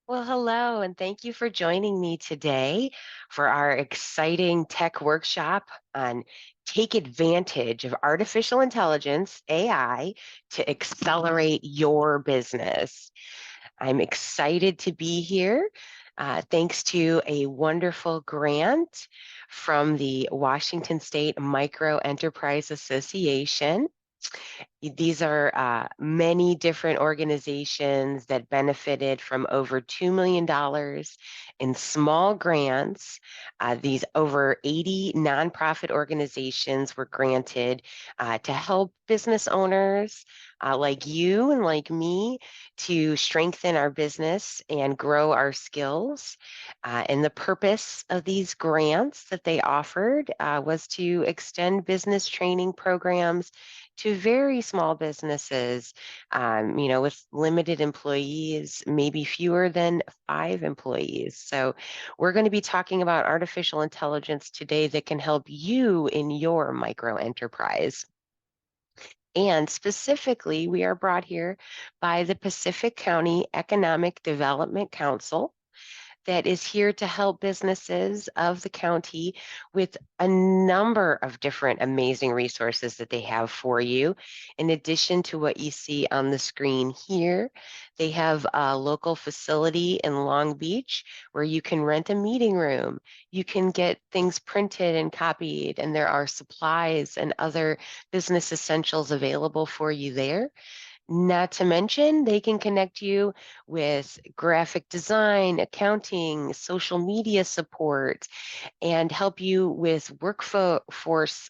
Well, hello, and thank you for joining me today for our exciting tech workshop on take advantage of artificial intelligence, AI, to accelerate your business. I'm excited to be here. Thanks to a wonderful grant from the Washington State Microenterprise Association. These are many different organizations that benefited from over $2 million in small grants. These over 80 nonprofit organizations were granted to help business owners like you and like me to strengthen our business and grow our skills. And the purpose of these grants that they offered was to extend business training programs to very small businesses, with limited employees, maybe fewer than 5 employees. So we're going to be talking about artificial intelligence today that can help you in your micro enterprise. And specifically, we are brought here by the Pacific County Economic Development Council that is here to help businesses of the county with a number of different amazing resources that they have for you. In addition to what you see on the screen here, they have a local facility in Long Beach where you can rent a meeting room. You can get things printed and copied, and there are supplies and other business essentials available for you there. Not to mention, they can connect you with graphic design, accounting, social media support, and help you with workforce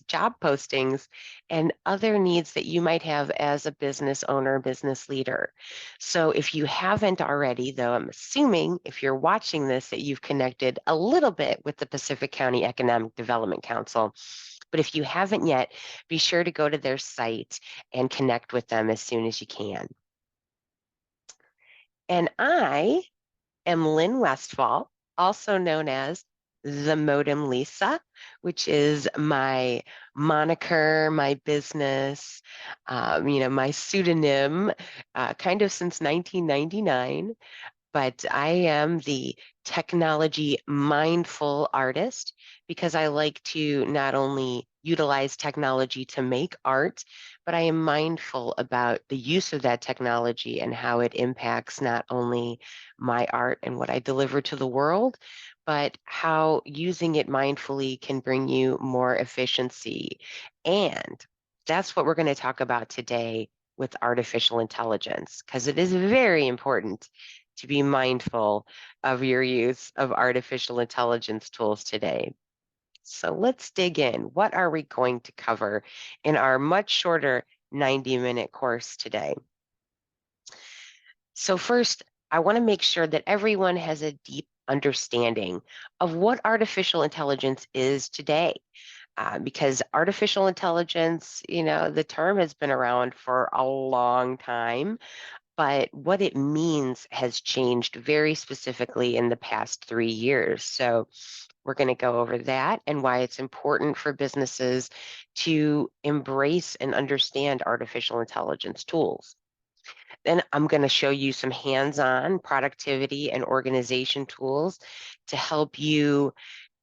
job postings and other needs that you might have as a business owner, business leader. So if you haven't already, though, I'm assuming if you're watching this that you've connected a little bit with the Pacific County Economic Development Council. But if you haven't yet, be sure to go to their site and connect with them as soon as you can. And I am Lynn Westfall, also known as the Modem Lisa, which is my moniker, my business, my pseudonym, kind of since 1999. But I am the technology mindful artist because I like to not only utilize technology to make art, but I am mindful about the use of that technology and how it impacts not only my art and what I deliver to the world, but how using it mindfully can bring you more efficiency. And that's what we're going to talk about today with artificial intelligence, because it is very important to be mindful of your use of artificial intelligence tools today. So let's dig in. What are we going to cover in our much shorter 90-minute course today? So first, I want to make sure that everyone has a deep understanding of what artificial intelligence is today. Because artificial intelligence, the term has been around for a long time, but what it means has changed very specifically in the past 3 years. So we're going to go over that and why it's important for businesses to embrace and understand artificial intelligence tools. Then I'm going to show you some hands-on productivity and organization tools to help you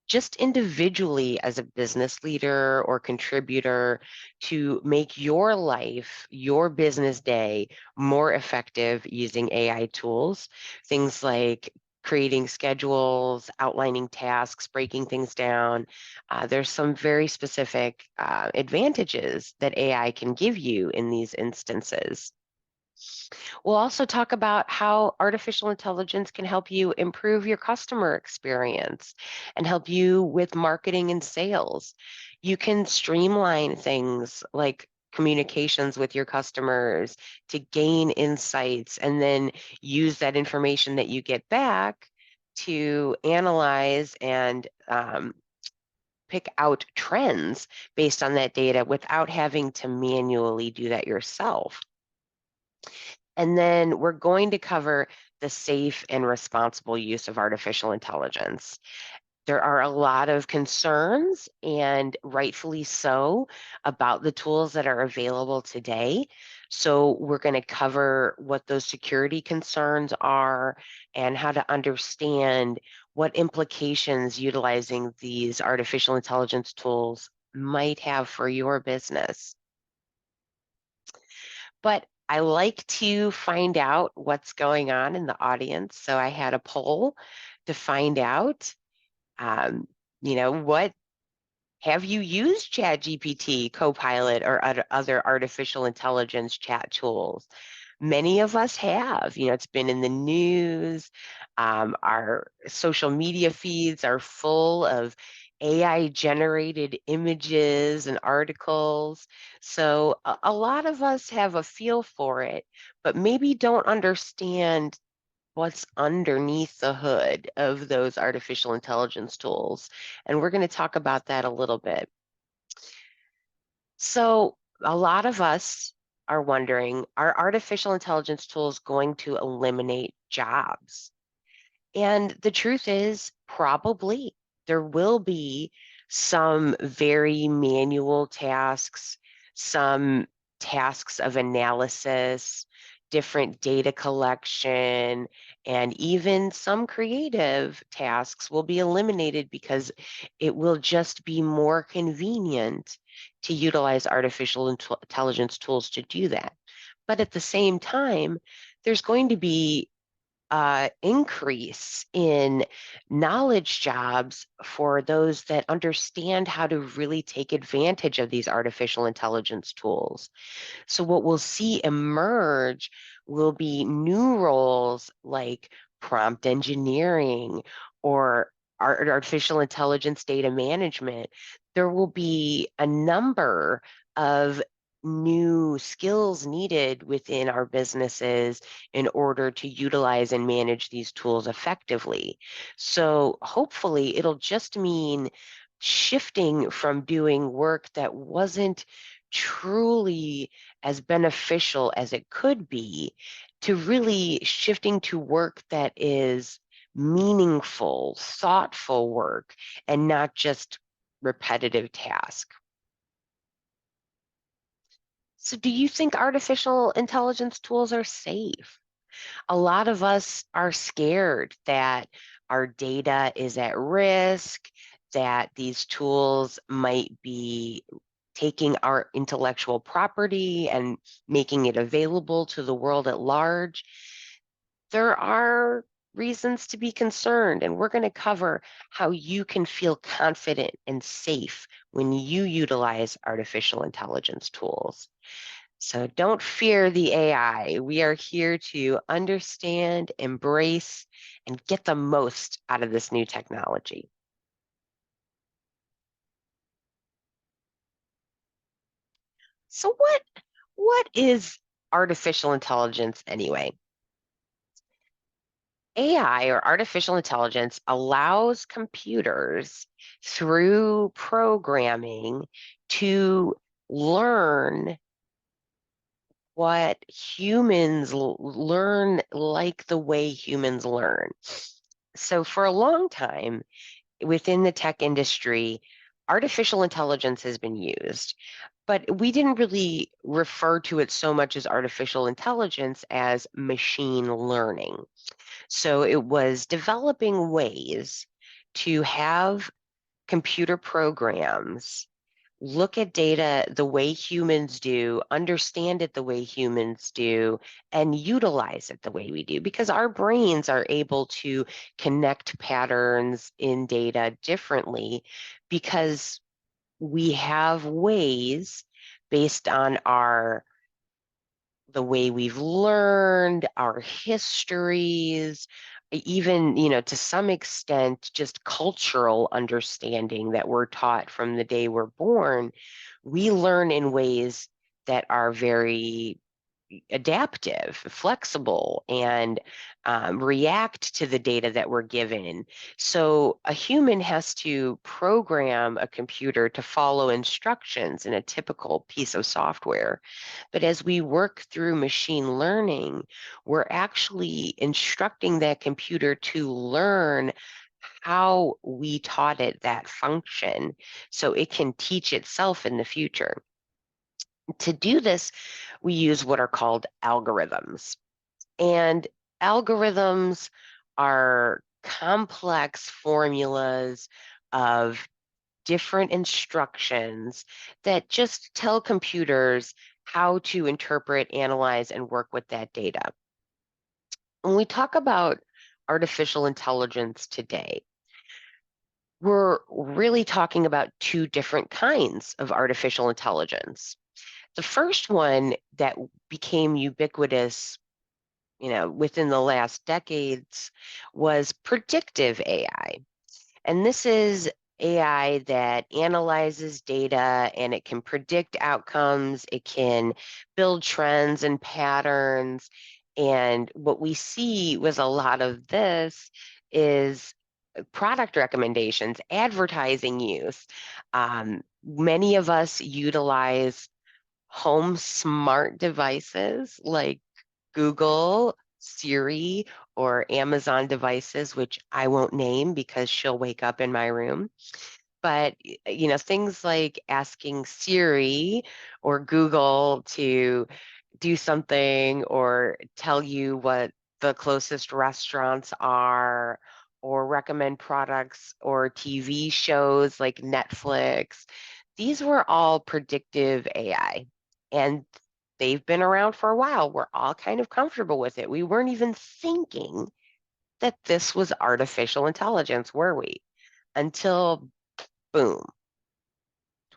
just individually as a business leader or contributor to make your life, your business day more effective using AI tools. Things like creating schedules, outlining tasks, breaking things down. There's some very specific advantages that AI can give you in these instances. We'll also talk about how artificial intelligence can help you improve your customer experience and help you with marketing and sales. You can streamline things like communications with your customers to gain insights and then use that information that you get back to analyze and pick out trends based on that data without having to manually do that yourself. And then we're going to cover the safe and responsible use of artificial intelligence. There are a lot of concerns, and rightfully so, about the tools that are available today. So we're going to cover what those security concerns are and how to understand what implications utilizing these artificial intelligence tools might have for your business. But I like to find out what's going on in the audience. So I had a poll to find out, um, what have you used ChatGPT, Copilot, or other artificial intelligence chat tools? Many of us have. It's been in the news. Our social media feeds are full of AI generated images and articles. So a lot of us have a feel for it, but maybe don't understand what's underneath the hood of those artificial intelligence tools. And we're going to talk about that a little bit. So, a lot of us are wondering, are artificial intelligence tools going to eliminate jobs? And the truth is, probably there will be some very manual tasks, some tasks of analysis, different data collection, and even some creative tasks will be eliminated because it will just be more convenient to utilize artificial intelligence tools to do that. But at the same time, there's going to be increase in knowledge jobs for those that understand how to really take advantage of these artificial intelligence tools. So, what we'll see emerge will be new roles like prompt engineering or artificial intelligence data management. There will be a number of new skills needed within our businesses in order to utilize and manage these tools effectively. So, hopefully, it'll just mean shifting from doing work that wasn't truly as beneficial as it could be to really shifting to work that is meaningful, thoughtful work, and not just repetitive task. So, do you think artificial intelligence tools are safe? A lot of us are scared that our data is at risk, that these tools might be taking our intellectual property and making it available to the world at large. There are reasons to be concerned, and we're going to cover how you can feel confident and safe when you utilize artificial intelligence tools. So don't fear the AI. We are here to understand, embrace, and get the most out of this new technology. So what is artificial intelligence anyway? AI, or artificial intelligence, allows computers through programming to learn what humans learn, like the way humans learn. So for a long time within the tech industry, artificial intelligence has been used, but we didn't really refer to it so much as artificial intelligence as machine learning. So it was developing ways to have computer programs look at data the way humans do, understand it the way humans do, and utilize it the way we do, because our brains are able to connect patterns in data differently because we have ways based on the way we've learned, our histories, even, to some extent, just cultural understanding that we're taught from the day we're born. We learn in ways that are very adaptive, flexible, and react to the data that we're given. So a human has to program a computer to follow instructions in a typical piece of software. But as we work through machine learning, we're actually instructing that computer to learn how we taught it that function so it can teach itself in the future. To do this, we use what are called algorithms. And algorithms are complex formulas of different instructions that just tell computers how to interpret, analyze, and work with that data. When we talk about artificial intelligence today, we're really talking about two different kinds of artificial intelligence. The first one that became ubiquitous, within the last decades was predictive AI. And this is AI that analyzes data and it can predict outcomes, it can build trends and patterns. And what we see with a lot of this is product recommendations, advertising use. Many of us utilize home smart devices like Google, Siri, or Amazon devices, which I won't name because she'll wake up in my room. But things like asking Siri or Google to do something or tell you what the closest restaurants are or recommend products or TV shows like Netflix. These were all predictive AI. And they've been around for a while. We're all kind of comfortable with it. We weren't even thinking that this was artificial intelligence, were we? Until boom,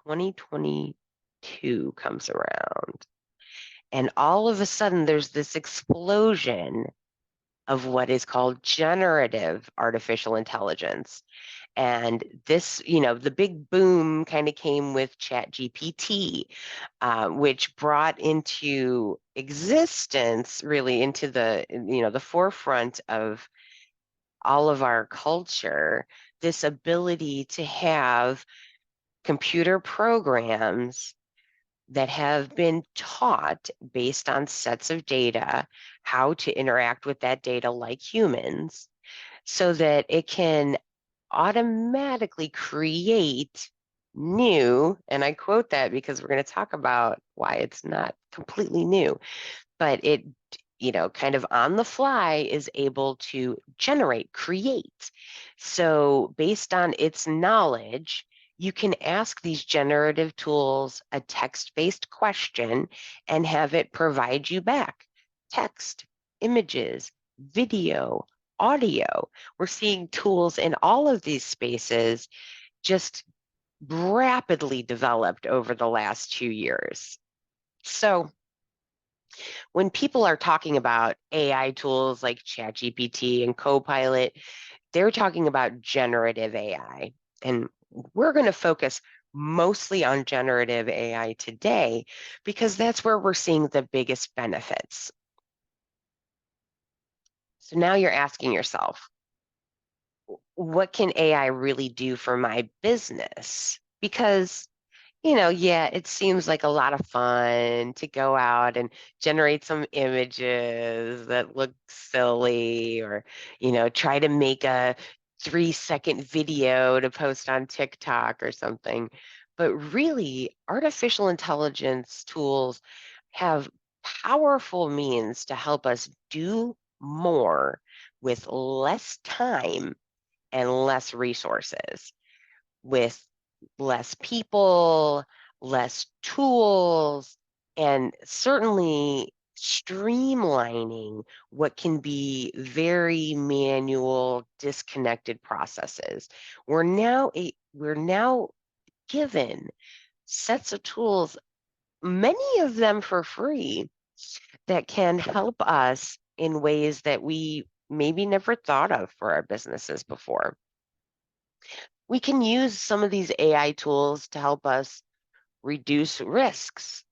2022 comes around. And all of a sudden, there's this explosion of what is called generative artificial intelligence. And this, the big boom kind of came with ChatGPT, which brought into existence, really into the forefront of all of our culture, this ability to have computer programs that have been taught based on sets of data how to interact with that data like humans so that it can automatically create new, and I quote that because we're going to talk about why it's not completely new, but it, kind of on the fly is able to generate, create. So based on its knowledge, you can ask these generative tools a text-based question and have it provide you back text, images, video, audio. We're seeing tools in all of these spaces just rapidly developed over the last 2 years. So when people are talking about AI tools like ChatGPT and Copilot, they're talking about generative AI. And we're going to focus mostly on generative AI today because that's where we're seeing the biggest benefits. So now you're asking yourself, what can AI really do for my business? Because yeah, it seems like a lot of fun to go out and generate some images that look silly or, try to make a 3-second video to post on TikTok or something. But really, artificial intelligence tools have powerful means to help us do more with less time and less resources, with less people, less tools, and certainly streamlining what can be very manual, disconnected processes. We're now given sets of tools, many of them for free, that can help us in ways that we maybe never thought of for our businesses before. We can use some of these AI tools to help us reduce risks,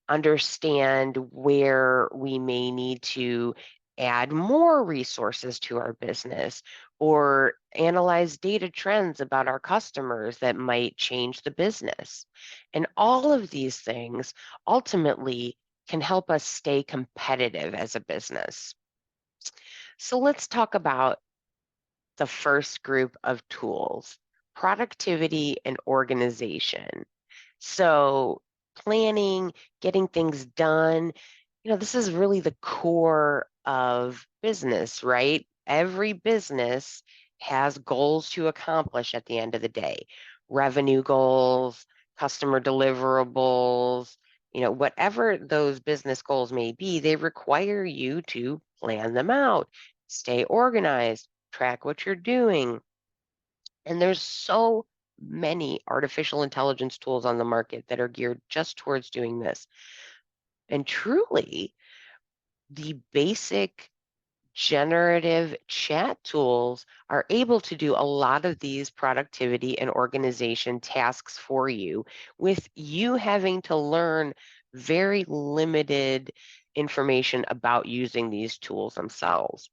understand where we may need to add more resources to our business, or analyze data trends about our customers that might change the business. And all of these things ultimately can help us stay competitive as a business. So let's talk about the first group of tools: productivity and organization. So planning, getting things done, this is really the core of business, right? Every business has goals to accomplish at the end of the day: revenue goals, customer deliverables, whatever those business goals may be, they require you to plan them out, stay organized, track what you're doing. And there's so many artificial intelligence tools on the market that are geared just towards doing this. And truly, the basic generative chat tools are able to do a lot of these productivity and organization tasks for you, with you having to learn very limited information about using these tools themselves.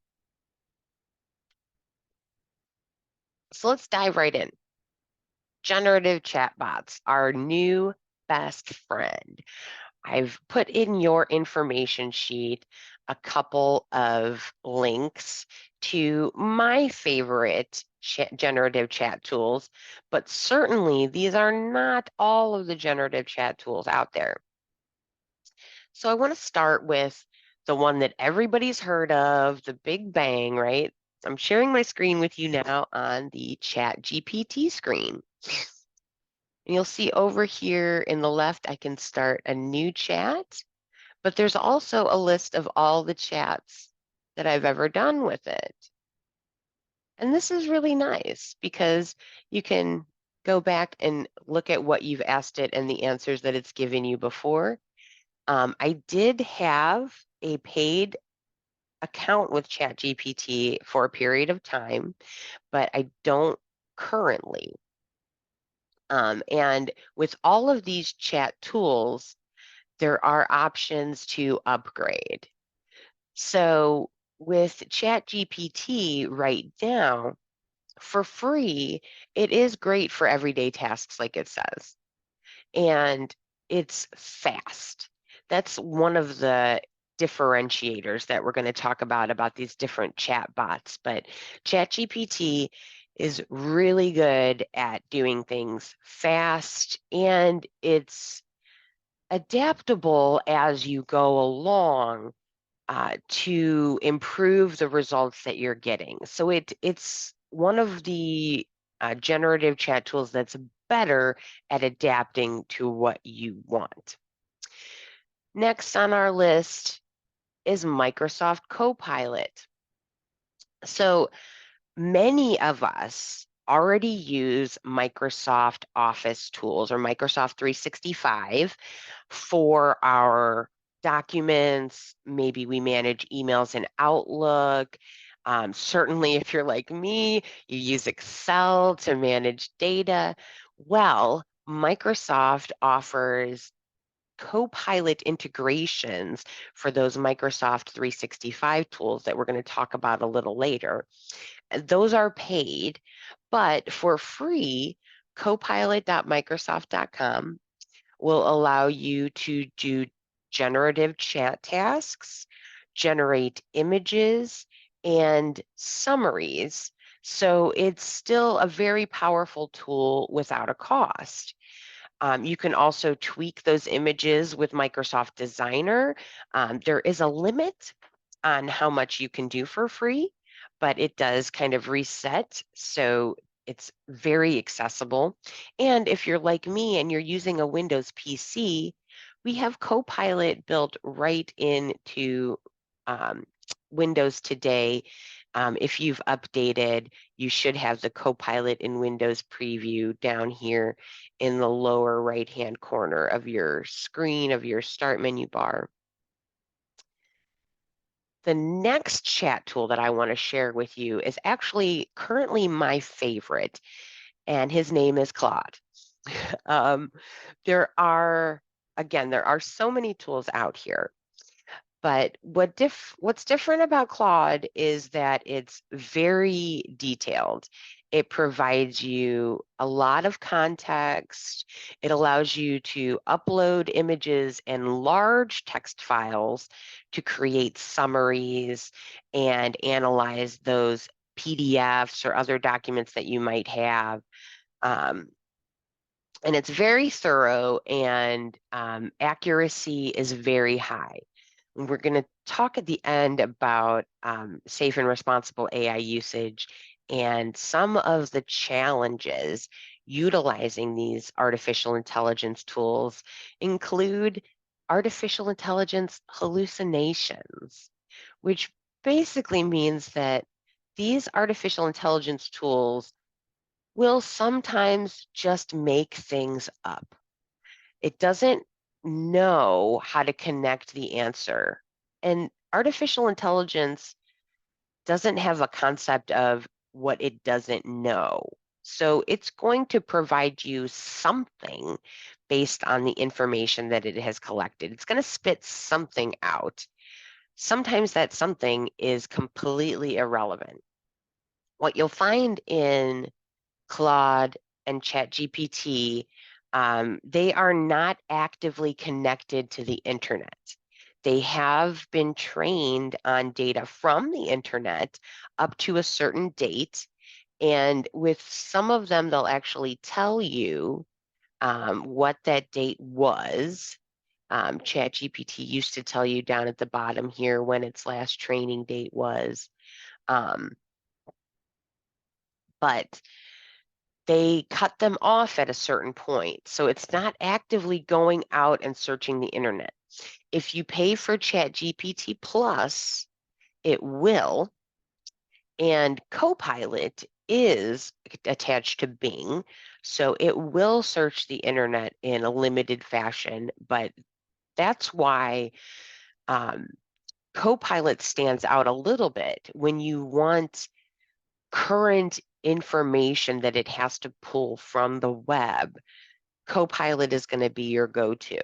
So let's dive right in. Generative chatbots, our new best friend. I've put in your information sheet a couple of links to my favorite generative chat tools, but certainly these are not all of the generative chat tools out there. So I want to start with the one that everybody's heard of, the Big Bang, right? I'm sharing my screen with you now on the Chat GPT screen. And you'll see over here in the left, I can start a new chat, but there's also a list of all the chats that I've ever done with it. And this is really nice because you can go back and look at what you've asked it and the answers that it's given you before. I did have a paid account with ChatGPT for a period of time, but I don't currently. And with all of these chat tools, there are options to upgrade. So with ChatGPT right now, for free, it is great for everyday tasks, like it says, and it's fast. That's one of the differentiators that we're going to talk about these different chat bots. But ChatGPT is really good at doing things fast, and it's adaptable as you go along to improve the results that you're getting. So it's one of the generative chat tools that's better at adapting to what you want. Next on our list is Microsoft Copilot. So many of us already use Microsoft Office tools or Microsoft 365 for our documents. Maybe we manage emails in Outlook. Certainly, if you're like me, you use Excel to manage data. Well, Microsoft offers Copilot integrations for those Microsoft 365 tools that we're going to talk about a little later. Those are paid, but for free, copilot.microsoft.com will allow you to do generative chat tasks, generate images, and summaries. So it's still a very powerful tool without a cost. You can also tweak those images with Microsoft Designer. There is a limit on how much you can do for free, but it does kind of reset. So it's very accessible. And if you're like me and you're using a Windows PC, we have Copilot built right into Windows today. If you've updated, you should have the Copilot in Windows Preview down here in the lower right-hand corner of your screen, of your start menu bar. The next chat tool that I want to share with you is actually currently my favorite, and his name is Claude. um, there are, again, there are so many tools out here. But what's different about Claude is that it's very detailed. It provides you a lot of context. It allows you to upload images and large text files to create summaries and analyze those PDFs or other documents that you might have. And it's very thorough, and accuracy is very high. We're going to talk at the end about safe and responsible AI usage and some of the challenges utilizing these artificial intelligence tools include artificial intelligence hallucinations, which basically means that these artificial intelligence tools will sometimes just make things up. It doesn't know how to connect the answer. And artificial intelligence doesn't have a concept of what it doesn't know. So it's going to provide you something based on the information that it has collected. It's going to spit something out. Sometimes that something is completely irrelevant. What you'll find in Claude and ChatGPT, they are not actively connected to the internet. They have been trained on data from the internet up to a certain date. And with some of them, they'll actually tell you what that date was. ChatGPT used to tell you down at the bottom here when its last training date was. But they cut them off at a certain point. So it's not actively going out and searching the internet. If you pay for ChatGPT Plus, it will. And Copilot is attached to Bing. So it will search the internet in a limited fashion. But that's why Copilot stands out a little bit when you want current information that it has to pull from the web. Copilot is going to be your go-to.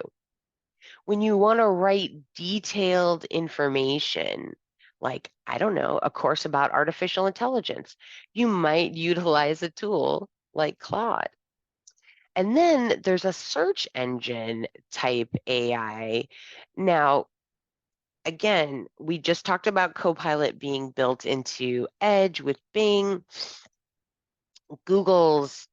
When you want to write detailed information, like, I don't know, a course about artificial intelligence, you might utilize a tool like Claude. And then there's a search engine type AI. Now, again, we just talked about Copilot being built into Edge with Bing. Google's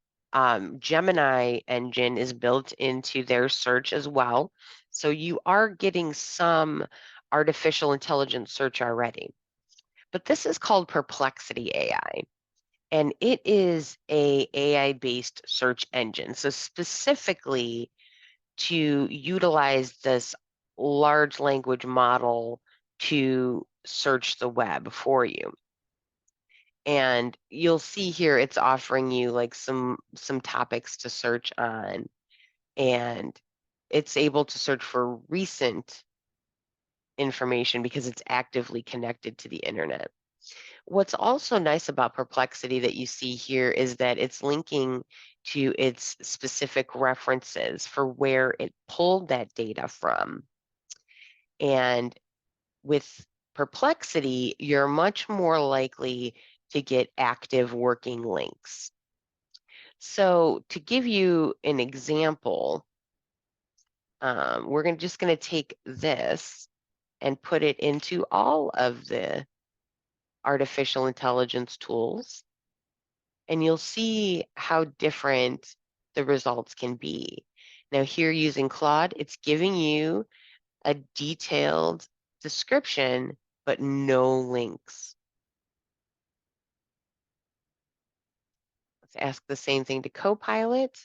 Gemini engine is built into their search as well. So you are getting some artificial intelligence search already. But this is called Perplexity AI. And it is a AI-based search engine. So specifically to utilize this large language model to search the web for you. And you'll see here it's offering you like some topics to search on, and it's able to search for recent information because it's actively connected to the internet. What's also nice about Perplexity that you see here is that it's linking to its specific references for where it pulled that data from. And with Perplexity, you're much more likely to get active working links. So to give you an example, we're just going to take this and put it into all of the artificial intelligence tools, and you'll see how different the results can be. Now here using Claude, it's giving you a detailed description, but no links. Let's ask the same thing to Copilot.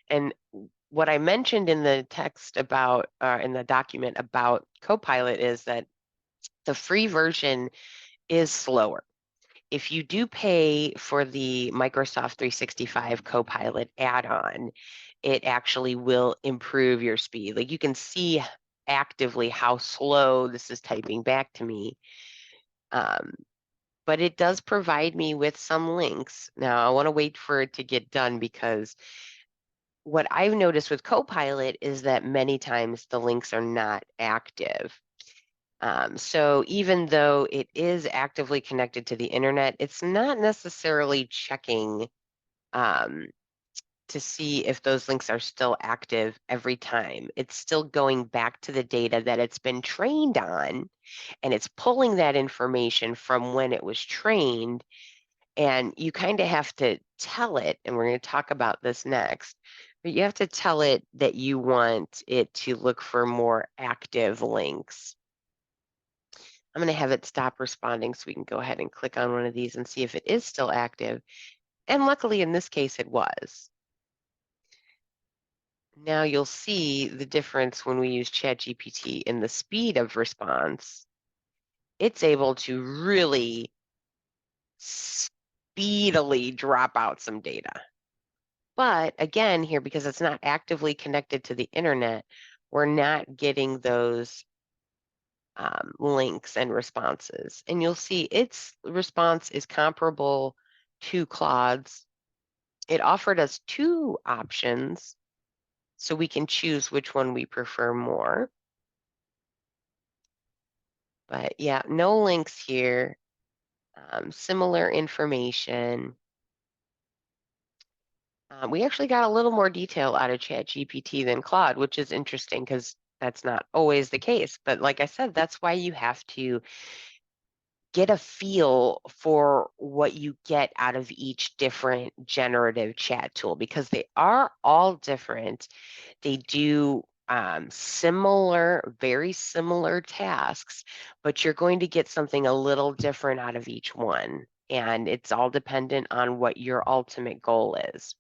And what I mentioned in the text about, in the document about Copilot is that the free version is slower. If you do pay for the Microsoft 365 Copilot add-on, it actually will improve your speed. Like you can see actively how slow this is typing back to me. But it does provide me with some links. Now I want to wait for it to get done because what I've noticed with Copilot is that many times the links are not active. So even though it is actively connected to the internet, it's not necessarily checking to see if those links are still active every time. It's still going back to the data that it's been trained on, and it's pulling that information from when it was trained. And you kind of have to tell it, and we're going to talk about this next, but you have to tell it that you want it to look for more active links. I'm going to have it stop responding so we can go ahead and click on one of these and see if it is still active. And luckily, in this case, it was. Now you'll see the difference when we use ChatGPT in the speed of response. It's able to really speedily drop out some data. But again, here, because it's not actively connected to the internet, we're not getting those links and responses. And you'll see its response is comparable to Claude's. It offered us two options, so we can choose which one we prefer more. But yeah, no links here, similar information. We actually got a little more detail out of ChatGPT than Claude, which is interesting because that's not always the case. But like I said, that's why you have to get a feel for what you get out of each different generative chat tool, because they are all different. They do similar, very similar tasks, but you're going to get something a little different out of each one. And it's all dependent on what your ultimate goal is.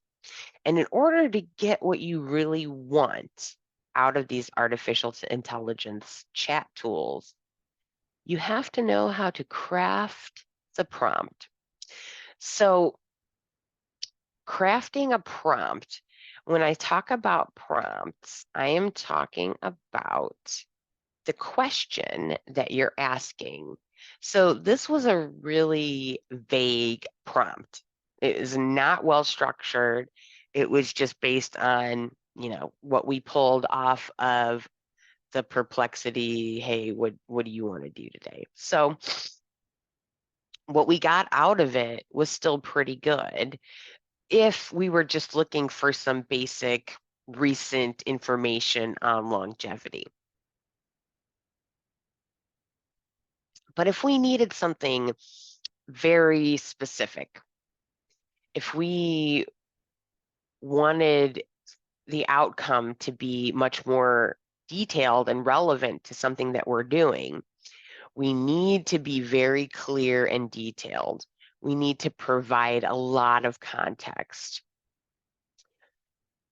And in order to get what you really want out of these artificial intelligence chat tools, you have to know how to craft the prompt. So, crafting a prompt, when I talk about prompts, I am talking about the question that you're asking. So, this was a really vague prompt. It is not well structured. It was just based on, what we pulled off of the Perplexity. Hey, what do you want to do today? So what we got out of it was still pretty good if we were just looking for some basic recent information on longevity. But if we needed something very specific, if we wanted the outcome to be much more detailed and relevant to something that we're doing, we need to be very clear and detailed. We need to provide a lot of context.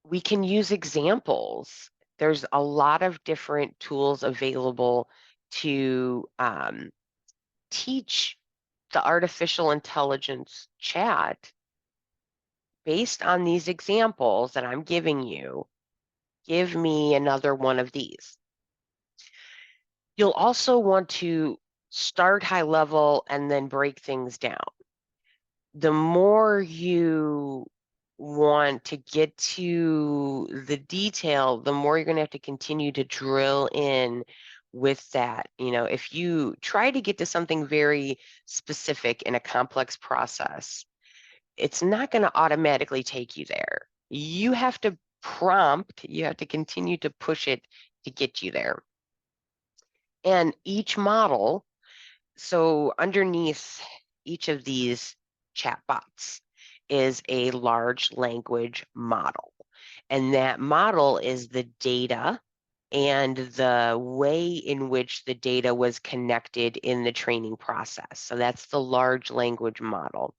We can use examples. There's a lot of different tools available to teach the artificial intelligence chat based on these examples that I'm giving you. Give me another one of these. You'll also want to start high level and then break things down. The more you want to get to the detail, the more you're going to have to continue to drill in with that. If you try to get to something very specific in a complex process, it's not going to automatically take you there. You have to prompt, you have to continue to push it to get you there. And each model, so underneath each of these chatbots is a large language model. And that model is the data and the way in which the data was connected in the training process. So that's the large language model.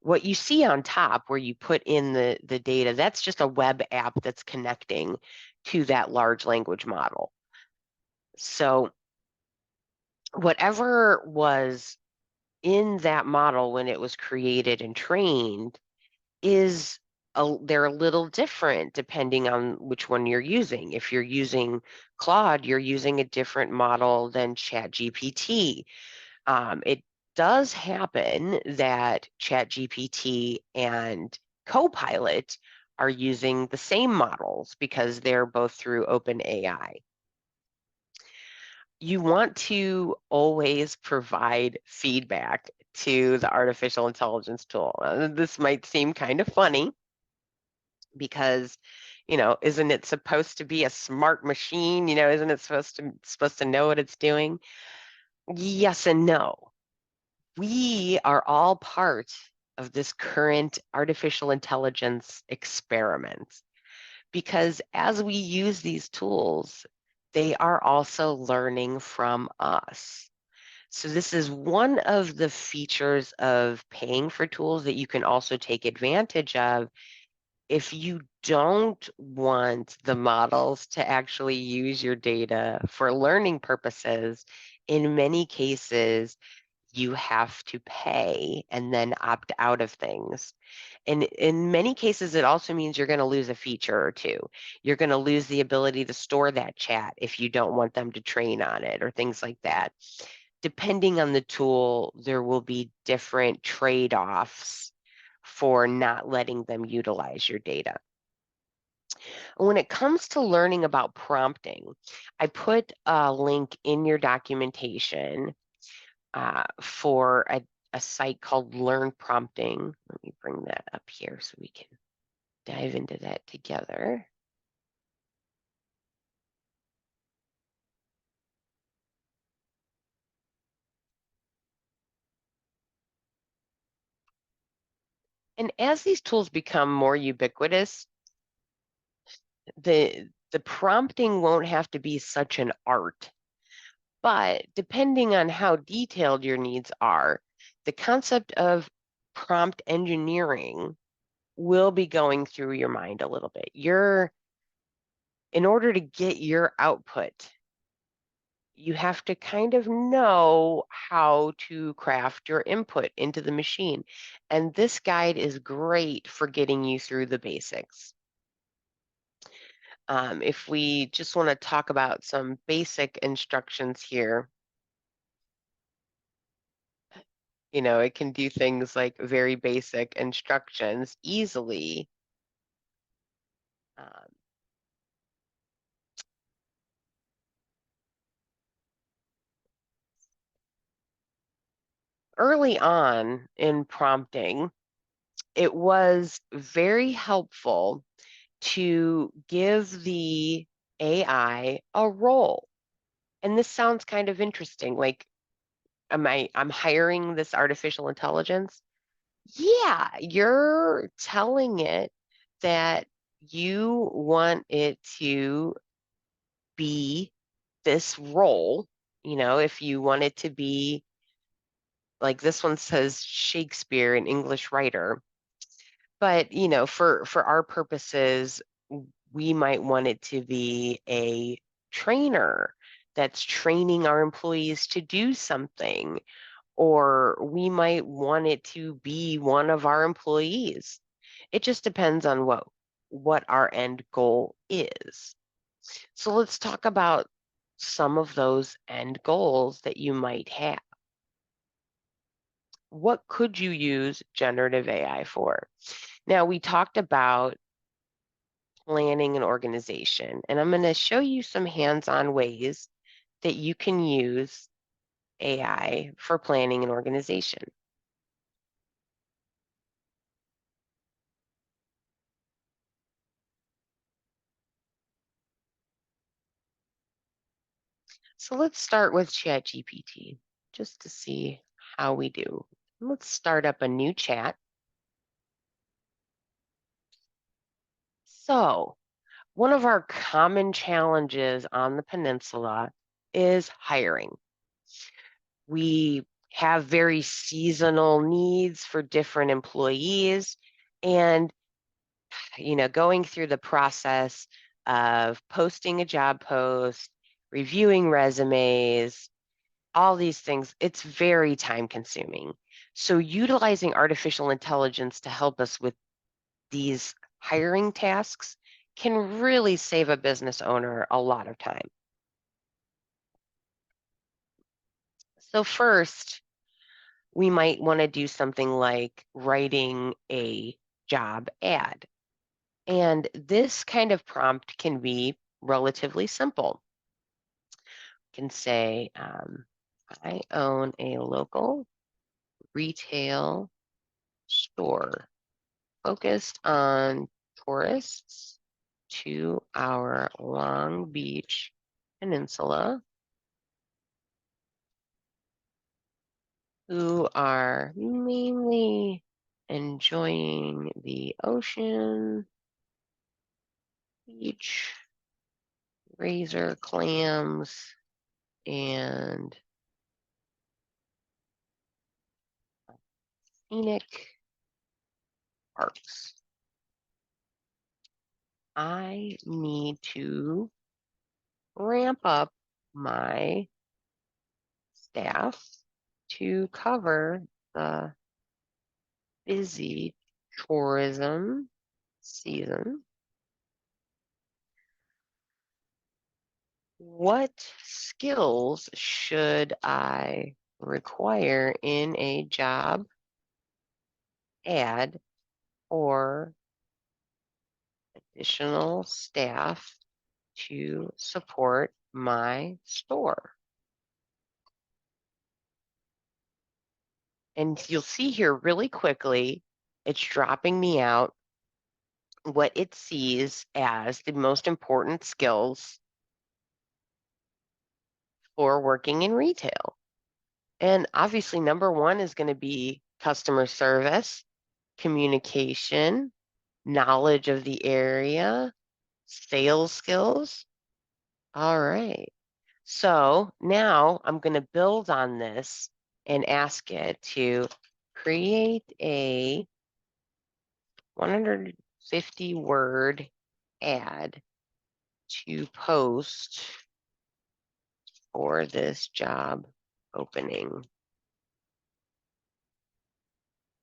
What you see on top where you put in the data, that's just a web app that's connecting to that large language model. So whatever was in that model when it was created and trained they're a little different depending on which one you're using. If you're using Claude, you're using a different model than ChatGPT. It does happen that ChatGPT and Copilot are using the same models because they're both through OpenAI. You want to always provide feedback to the artificial intelligence tool. This might seem kind of funny, because, isn't it supposed to be a smart machine? Isn't it supposed to know what it's doing? Yes and no. We are all part of this current artificial intelligence experiment because as we use these tools, they are also learning from us. So this is one of the features of paying for tools that you can also take advantage of if you don't want the models to actually use your data for learning purposes. In many cases, you have to pay and then opt out of things. And in many cases, it also means you're going to lose a feature or two. You're going to lose the ability to store that chat if you don't want them to train on it or things like that. Depending on the tool, there will be different trade-offs for not letting them utilize your data. When it comes to learning about prompting, I put a link in your documentation for a site called Learn Prompting. Let me bring that up here so we can dive into that together. And as these tools become more ubiquitous, the prompting won't have to be such an art. But depending on how detailed your needs are, the concept of prompt engineering will be going through your mind a little bit. In order to get your output, you have to kind of know how to craft your input into the machine. And this guide is great for getting you through the basics. If we just want to talk about some basic instructions here, it can do things like very basic instructions easily. Um, Early on in prompting, it was very helpful to give the AI a role. And this sounds kind of interesting. Like, I'm hiring this artificial intelligence? Yeah, you're telling it that you want it to be this role. If you want it to be like this one says Shakespeare, an English writer, but for our purposes, we might want it to be a trainer that's training our employees to do something, or we might want it to be one of our employees. It just depends on what our end goal is. So let's talk about some of those end goals that you might have. What could you use generative AI for? Now, we talked about planning and organization, and I'm going to show you some hands-on ways that you can use AI for planning and organization. So let's start with ChatGPT just to see how we do. Let's start up a new chat. So one of our common challenges on the peninsula is hiring. We have very seasonal needs for different employees, and going through the process of posting a job post, reviewing resumes, all these things, it's very time consuming. So utilizing artificial intelligence to help us with these hiring tasks can really save a business owner a lot of time. So first, we might want to do something like writing a job ad. And this kind of prompt can be relatively simple. You can say, I own a local retail store focused on tourists to our Long Beach Peninsula who are mainly enjoying the ocean, beach, razor clams, and scenic parks. I need to ramp up my staff to cover the busy tourism season. What skills should I require in a job ad or additional staff to support my store? And you'll see here really quickly, it's dropping me out what it sees as the most important skills for working in retail. And obviously, number one is going to be customer service, communication, knowledge of the area, sales skills. All right. So now I'm going to build on this and ask it to create a 150 word ad to post for this job opening.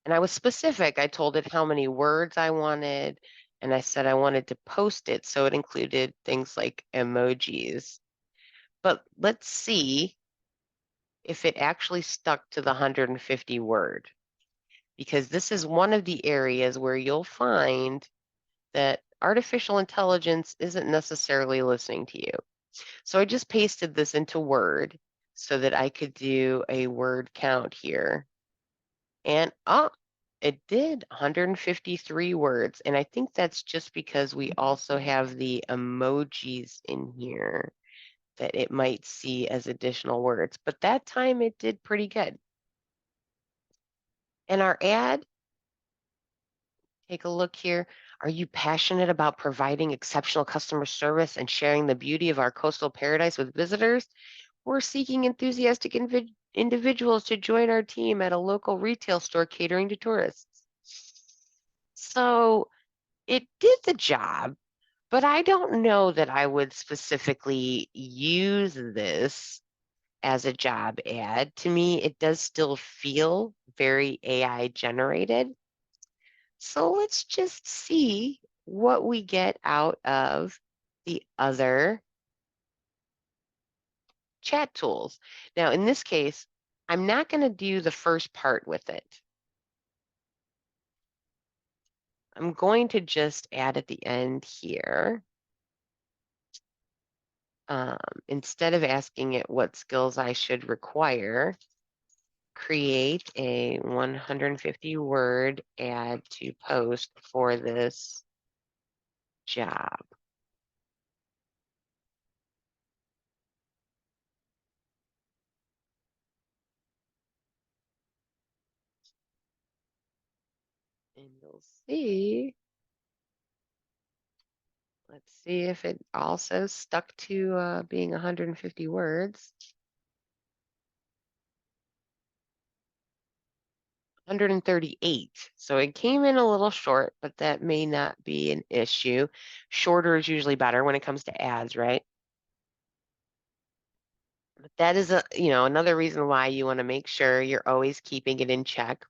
And I was specific. I told it how many words I wanted, and I said I wanted to post it so it included things like emojis. But let's see if it actually stuck to the 150 word, because this is one of the areas where you'll find that artificial intelligence isn't necessarily listening to you. So I just pasted this into Word so that I could do a word count here. And it did 153 words. And I think that's just because we also have the emojis in here that it might see as additional words. But that time it did pretty good. And our ad, take a look here. Are you passionate about providing exceptional customer service and sharing the beauty of our coastal paradise with visitors? We're seeking enthusiastic individuals to join our team at a local retail store catering to tourists. So it did the job, but I don't know that I would specifically use this as a job ad. To me, it does still feel very AI generated. So let's just see what we get out of the other chat tools. Now, in this case, I'm not going to do the first part with it. I'm going to just add at the end here. Instead of asking it what skills I should require, create a 150 word ad to post for this job. And you'll see, let's see if it also stuck to being 150 words. 138. So it came in a little short, but that may not be an issue. Shorter is usually better when it comes to ads, right? But that is another reason why you want to make sure you're always keeping it in check.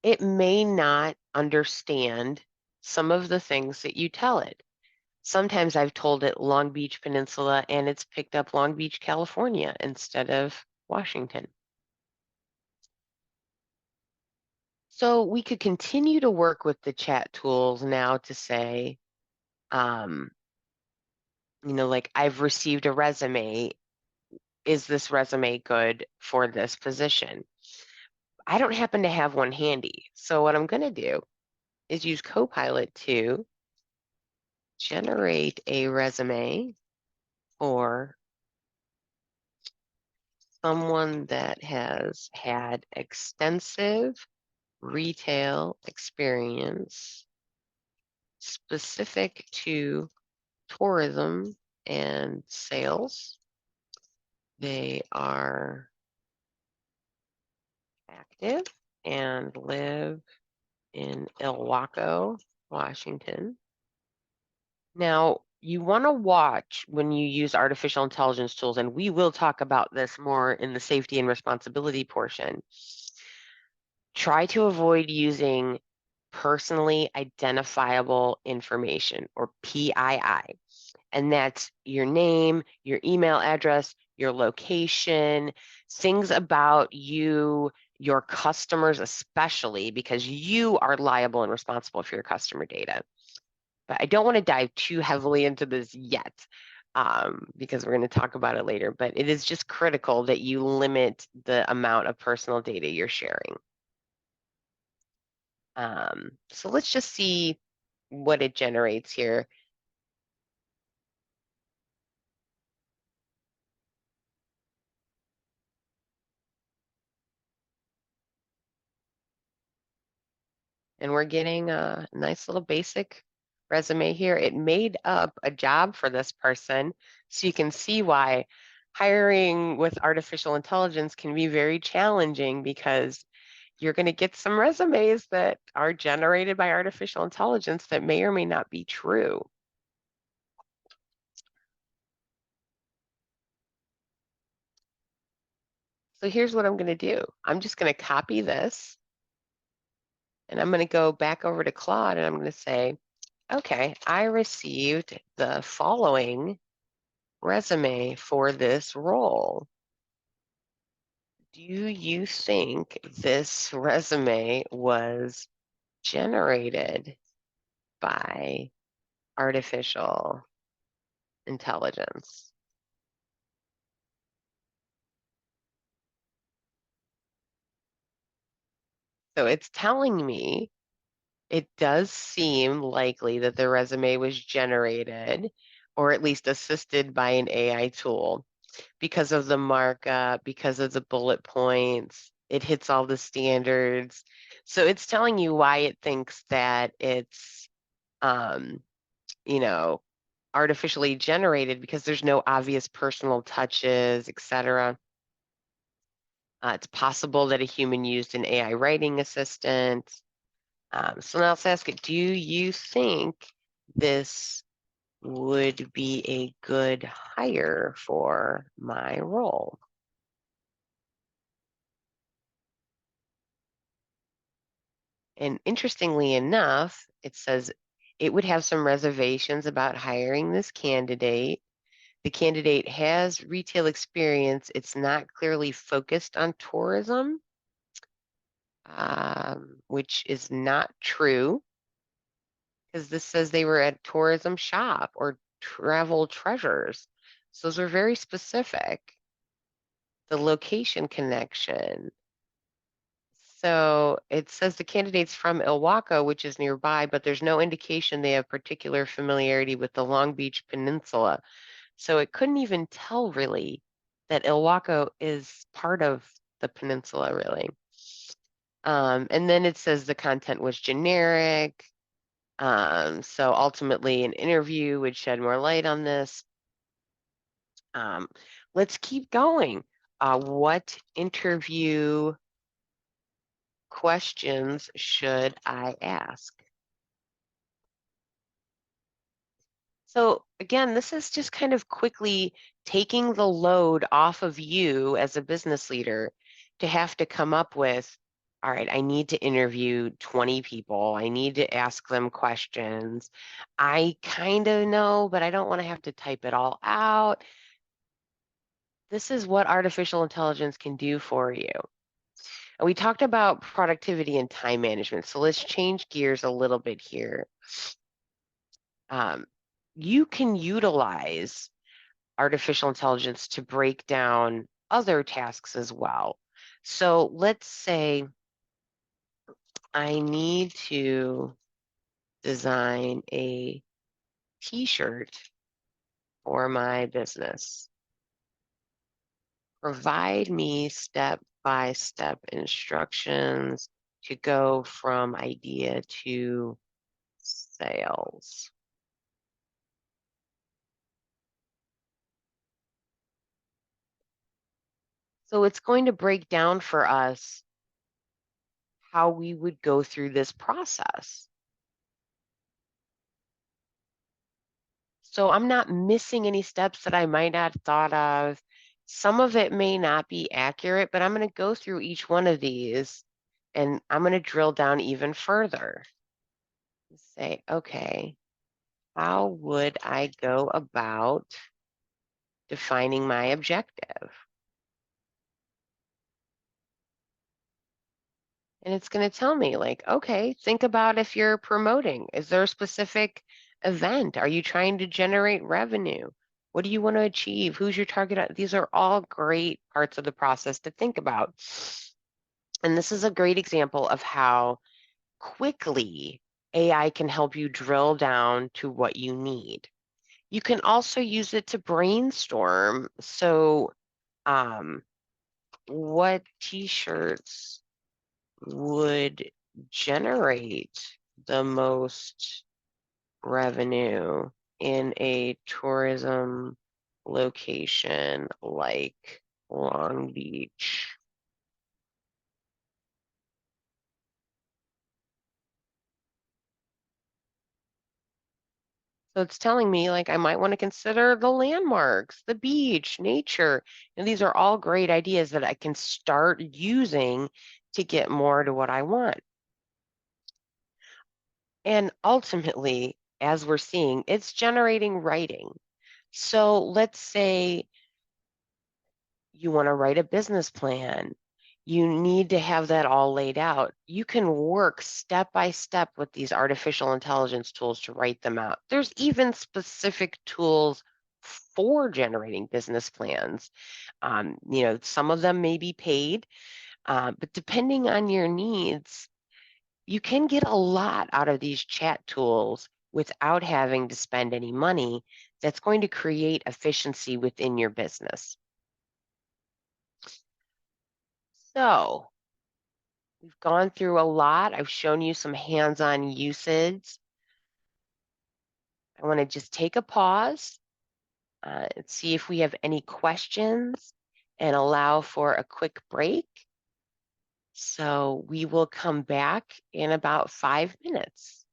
It may not understand some of the things that you tell it. Sometimes I've told it Long Beach Peninsula and it's picked up Long Beach, California instead of Washington. So we could continue to work with the chat tools now to say, like I've received a resume. Is this resume good for this position? I don't happen to have one handy. So what I'm going to do is use Copilot to generate a resume for someone that has had extensive retail experience specific to tourism and sales. They are active and live in Ilwaco, Washington. Now, you want to watch when you use artificial intelligence tools, and we will talk about this more in the safety and responsibility portion. Try to avoid using personally identifiable information, or PII. And that's your name, your email address, your location, things about you, your customers, especially because you are liable and responsible for your customer data. But I don't want to dive too heavily into this yet because we're going to talk about it later. But it is just critical that you limit the amount of personal data you're sharing. So let's just see what it generates here. And we're getting a nice little basic resume here. It made up a job for this person. So you can see why hiring with artificial intelligence can be very challenging, because you're going to get some resumes that are generated by artificial intelligence that may or may not be true. So here's what I'm going to do. I'm just going to copy this, and I'm going to go back over to Claude, and I'm going to say, okay, I received the following resume for this role. Do you think this resume was generated by artificial intelligence? So it's telling me it does seem likely that the resume was generated or at least assisted by an AI tool because of the markup, because of the bullet points. It hits all the standards. So it's telling you why it thinks that it's, um, you know, artificially generated, because there's no obvious personal touches, etc. It's possible that a human used an AI writing assistant. So now let's ask it, do you think this would be a good hire for my role? And interestingly enough, it says it would have some reservations about hiring this candidate. The candidate has retail experience. It's not clearly focused on tourism, which is not true, because this says they were at tourism shop or travel treasures. So those are very specific. The location connection. So it says the candidate's from Ilwaco, which is nearby, but there's no indication they have particular familiarity with the Long Beach Peninsula. So it couldn't even tell really that Ilwaco is part of the peninsula, really. And then it says the content was generic. So ultimately, an interview would shed more light on this. Let's keep going. What interview questions should I ask? So again, this is just kind of quickly taking the load off of you as a business leader to have to come up with, all right, I need to interview 20 people. I need to ask them questions. I kind of know, but I don't want to have to type it all out. This is what artificial intelligence can do for you. And we talked about productivity and time management. So let's change gears a little bit here. You can utilize artificial intelligence to break down other tasks as well. So let's say I need to design a t-shirt for my business. Provide me step-by-step instructions to go from idea to sales. So it's going to break down for us how we would go through this process. So I'm not missing any steps that I might not have thought of. Some of it may not be accurate, but I'm going to go through each one of these and I'm going to drill down even further. Say, okay, how would I go about defining my objective? And it's going to tell me, like, okay, think about if you're promoting. Is there a specific event? Are you trying to generate revenue? What do you want to achieve? Who's your target? These are all great parts of the process to think about. And this is a great example of how quickly AI can help you drill down to what you need. You can also use it to brainstorm. So, what t-shirts would generate the most revenue in a tourism location like Long Beach? So it's telling me like I might want to consider the landmarks, the beach, nature. And these are all great ideas that I can start using to get more to what I want. And ultimately, as we're seeing, it's generating writing. So let's say you want to write a business plan. You need to have that all laid out. You can work step by step with these artificial intelligence tools to write them out. There's even specific tools for generating business plans. Some of them may be paid, but depending on your needs, you can get a lot out of these chat tools without having to spend any money. That's going to create efficiency within your business. So we've gone through a lot. I've shown you some hands-on usage. I want to just take a pause and see if we have any questions and allow for a quick break. So we will come back in about 5 minutes.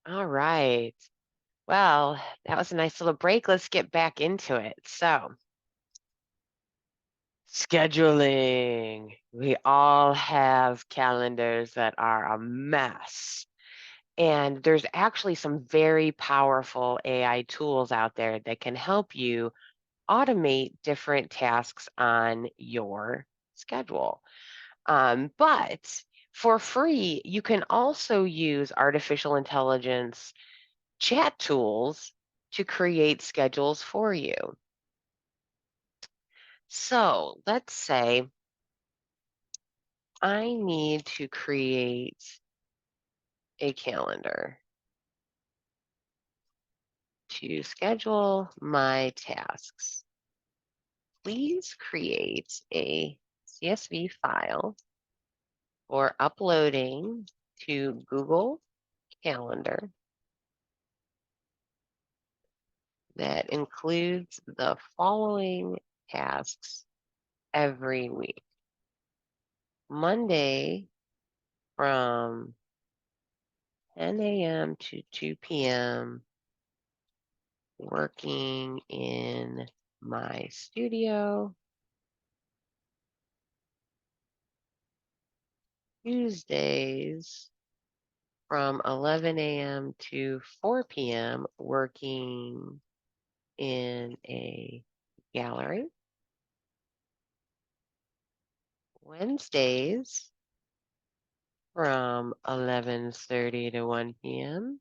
All right. Well, that was a nice little break. Let's get back into it. So, scheduling. We all have calendars that are a mess. And there's actually some very powerful AI tools out there that can help you automate different tasks on your schedule. But for free, you can also use artificial intelligence chat tools to create schedules for you. So let's say I need to create a calendar to schedule my tasks. Please create a CSV file for uploading to Google Calendar that includes the following tasks every week. Monday from 10 a.m. to 2 p.m. working in my studio. Tuesdays from 11 a.m. to 4 p.m. working in a gallery. Wednesdays from 11:30 to 1 p.m.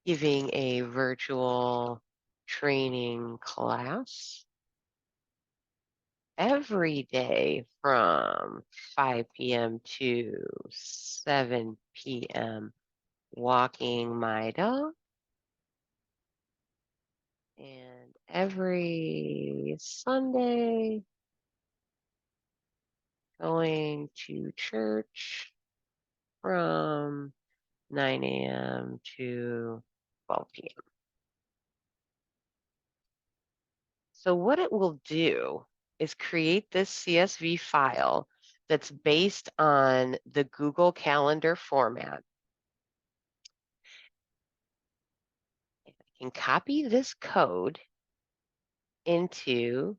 giving a virtual training class every day from 5 p.m. to 7 p.m. walking my dog, and every Sunday going to church from 9 a.m. to 12 p.m. So what it will do is create this CSV file that's based on the Google Calendar format. And I can copy this code into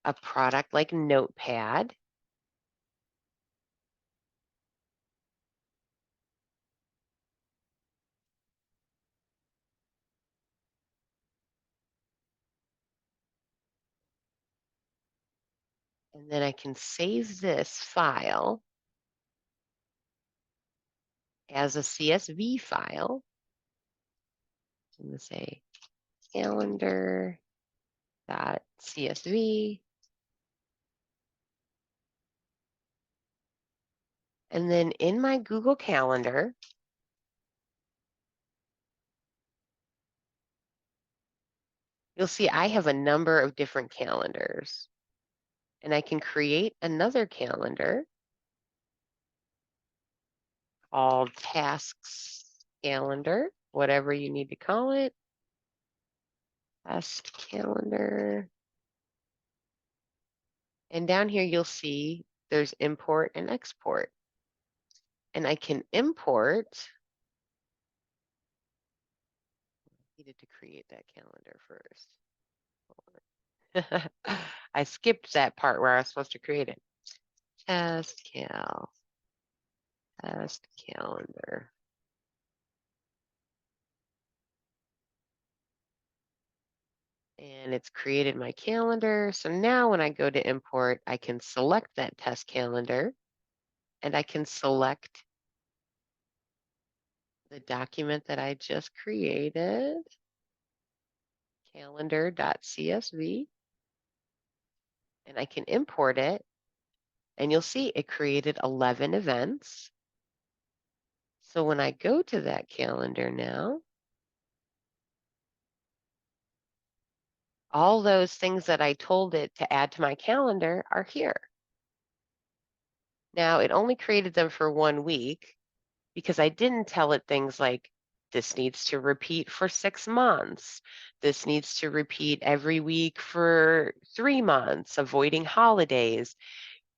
a product like Notepad. And then I can save this file as a CSV file. I'm going to say calendar.csv. And then in my Google Calendar, you'll see I have a number of different calendars. And I can create another calendar called tasks calendar, whatever you need to call it. Task calendar. And down here, you'll see there's import and export. And I can import. I needed to create that calendar first. I skipped that part where I was supposed to create it. Task calendar. And it's created my calendar. So now when I go to import, I can select that test calendar and I can select the document that I just created, calendar.csv, and I can import it. And you'll see it created 11 events. So when I go to that calendar now, all those things that I told it to add to my calendar are here. Now, it only created them for 1 week because I didn't tell it things like, this needs to repeat for 6 months. This needs to repeat every week for 3 months, avoiding holidays.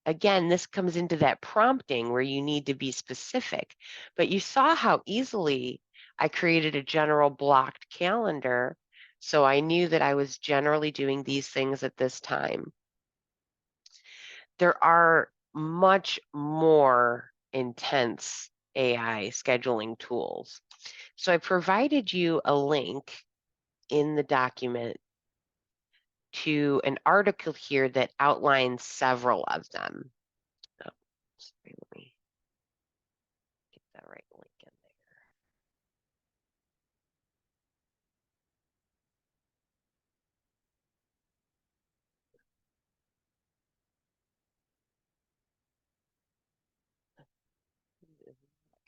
Again, this comes into that prompting where you need to be specific. But you saw how easily I created a general blocked calendar. So I knew that I was generally doing these things at this time. There are much more intense AI scheduling tools. So I provided you a link in the document to an article here that outlines several of them. Oh, sorry, let me get that right link in there.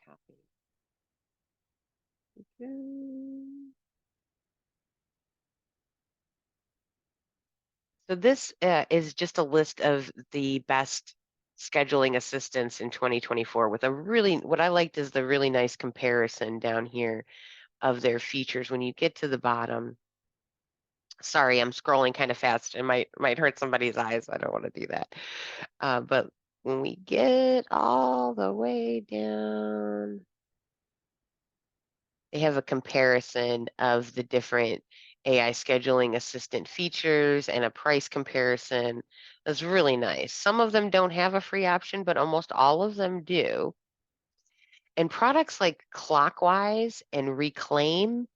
Copy. So this is just a list of the best scheduling assistants in 2024 with a really, what I liked is the really nice comparison down here of their features. When you get to the bottom, sorry, I'm scrolling kind of fast. It might hurt somebody's eyes. I don't want to do that. But when we get all the way down, they have a comparison of the different AI scheduling assistant features and a price comparison. That's really nice. Some of them don't have a free option, but almost all of them do. And products like Clockwise and Reclaim,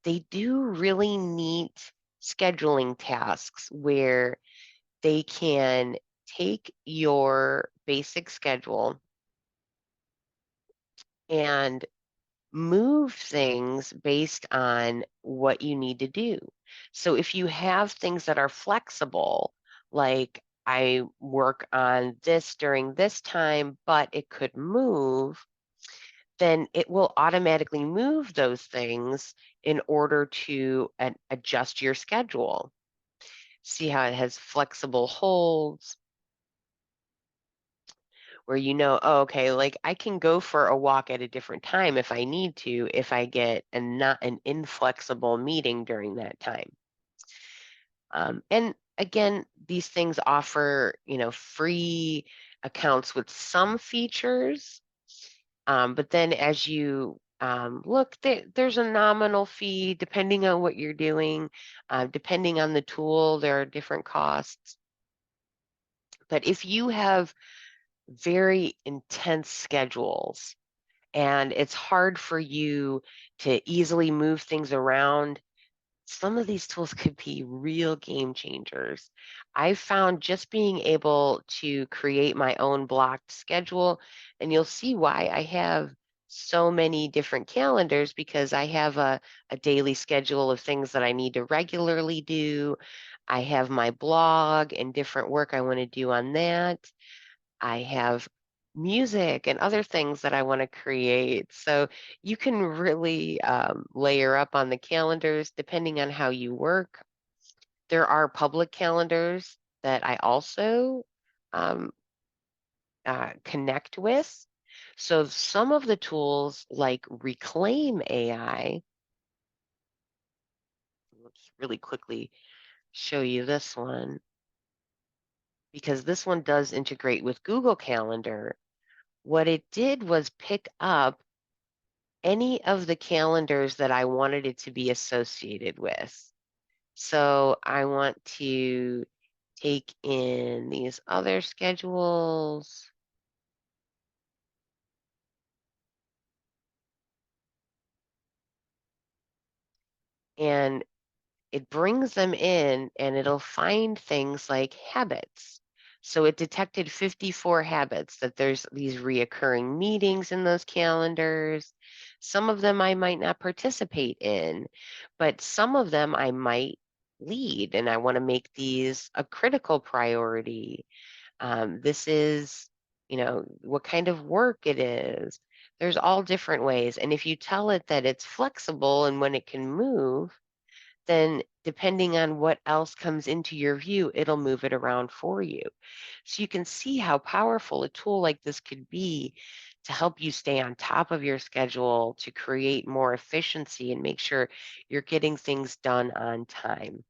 they do really neat scheduling tasks where they can take your basic schedule and move things based on what you need to do. So if you have things that are flexible, like I work on this during this time, but it could move, then it will automatically move those things in order to adjust your schedule. See how it has flexible holds where oh, okay, like I can go for a walk at a different time if I need to, if I get not an inflexible meeting during that time. And again, these things offer, free accounts with some features. But then as you look, there's a nominal fee depending on what you're doing. Depending on the tool, there are different costs. But if you have very intense schedules and it's hard for you to easily move things around, some of these tools could be real game changers. I've found just being able to create my own blocked schedule, and you'll see why I have so many different calendars because I have a daily schedule of things that I need to regularly do. I have my blog and different work I want to do on that. I have music and other things that I want to create. So you can really layer up on the calendars depending on how you work. There are public calendars that I also um, connect with. So some of the tools like Reclaim AI, let's really quickly show you this one because this one does integrate with Google Calendar. What it did was pick up any of the calendars that I wanted it to be associated with. So I want to take in these other schedules and it brings them in and it'll find things like habits. So it detected 54 habits that there's these reoccurring meetings in those calendars. Some of them I might not participate in, but some of them I might lead, and I want to make these a critical priority. This is, what kind of work it is. There's all different ways. And if you tell it that it's flexible and when it can move, then depending on what else comes into your view, it'll move it around for you. So you can see how powerful a tool like this could be to help you stay on top of your schedule, to create more efficiency and make sure you're getting things done on time.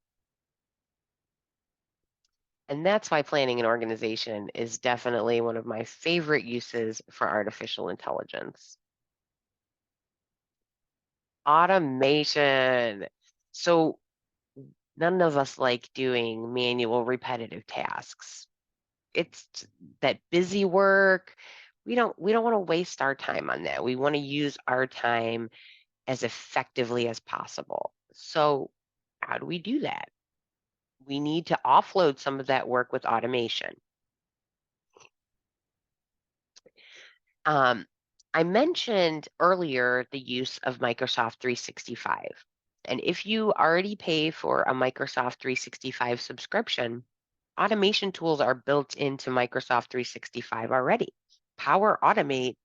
And that's why planning and organization is definitely one of my favorite uses for artificial intelligence. Automation. So none of us like doing manual repetitive tasks. It's that busy work. We don't want to waste our time on that. We want to use our time as effectively as possible. So how do we do that? We need to offload some of that work with automation. Um, I mentioned earlier the use of Microsoft 365. And if you already pay for a Microsoft 365 subscription, automation tools are built into Microsoft 365 already. Power Automate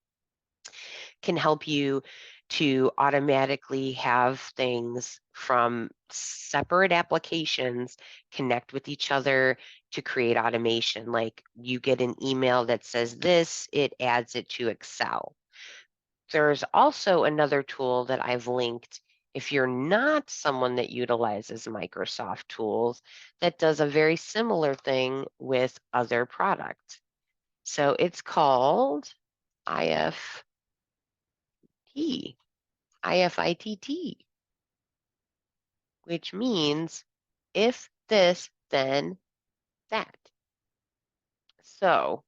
can help you to automatically have things from separate applications connect with each other to create automation. Like you get an email that says this, it adds it to Excel. There's also another tool that I've linked if you're not someone that utilizes Microsoft tools that does a very similar thing with other products. So it's called IFITT, which means if this, then that. So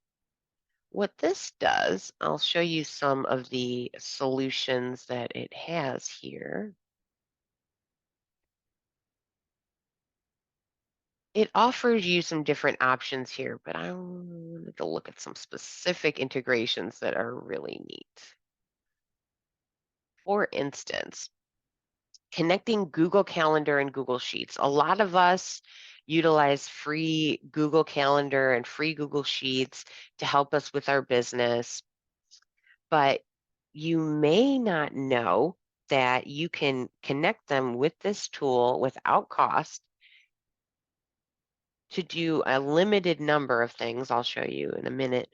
what this does, I'll show you some of the solutions that it has here. It offers you some different options here, but I wanted to look at some specific integrations that are really neat. For instance, connecting Google Calendar and Google Sheets. A lot of us utilize free Google Calendar and free Google Sheets to help us with our business, but you may not know that you can connect them with this tool without cost to do a limited number of things. I'll show you in a minute,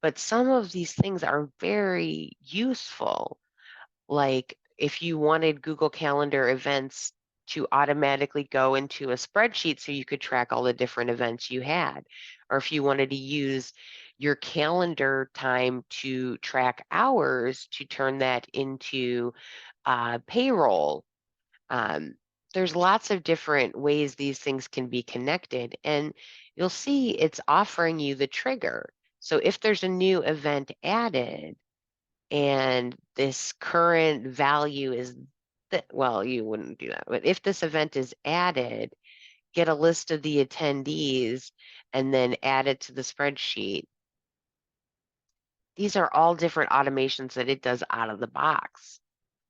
but some of these things are very useful. Like if you wanted Google Calendar events to automatically go into a spreadsheet so you could track all the different events you had, or if you wanted to use your calendar time to track hours to turn that into payroll. Um, there's lots of different ways these things can be connected, and you'll see it's offering you the trigger. So if there's a new event added, and this current value is that, well, you wouldn't do that, but if this event is added, get a list of the attendees and then add it to the spreadsheet. These are all different automations that it does out of the box,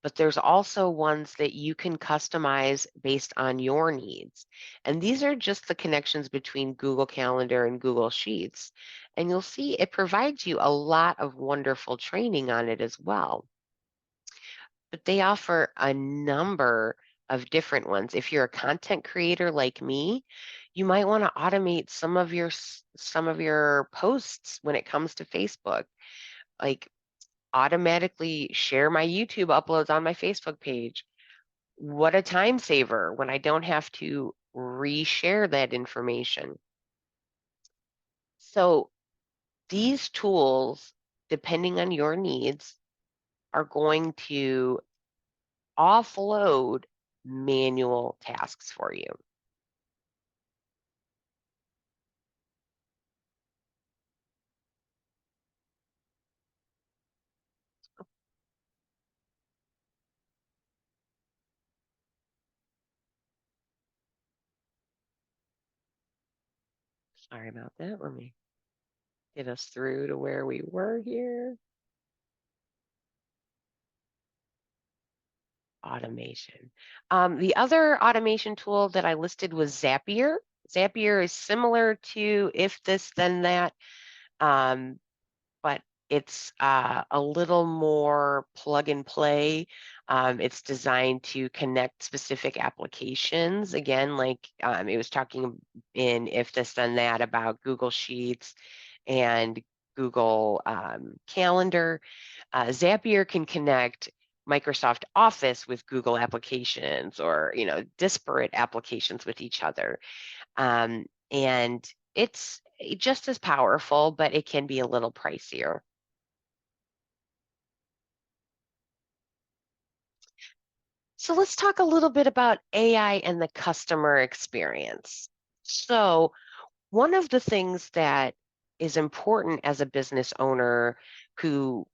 but there's also ones that you can customize based on your needs. And these are just the connections between Google Calendar and Google Sheets. And you'll see it provides you a lot of wonderful training on it as well. But they offer a number of different ones. If you're a content creator like me, you might want to automate some of your posts when it comes to Facebook. Like automatically share my YouTube uploads on my Facebook page. What a time saver when I don't have to reshare that information. So these tools, depending on your needs, are going to offload manual tasks for you. Sorry about that. Let me get us through to where we were here. Automation. The other automation tool that I listed was Zapier. Zapier is similar to If This Then That, but it's a little more plug and play. It's designed to connect specific applications. Again, like it was talking in If This Then That about Google Sheets and Google Calendar. Zapier can connect Microsoft Office with Google applications, or disparate applications with each other. And it's just as powerful, but it can be a little pricier. So let's talk a little bit about AI and the customer experience. So one of the things that is important as a business owner who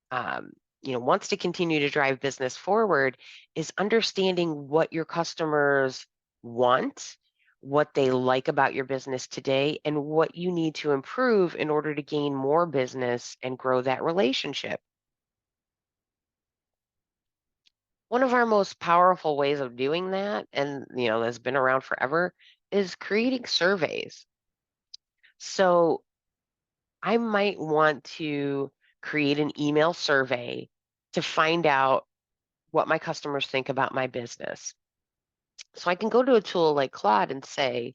um, wants to continue to drive business forward is understanding what your customers want, what they like about your business today, and what you need to improve in order to gain more business and grow that relationship. One of our most powerful ways of doing that, and that's been around forever, is creating surveys. So I might want to create an email survey to find out what my customers think about my business. So I can go to a tool like Claude and say,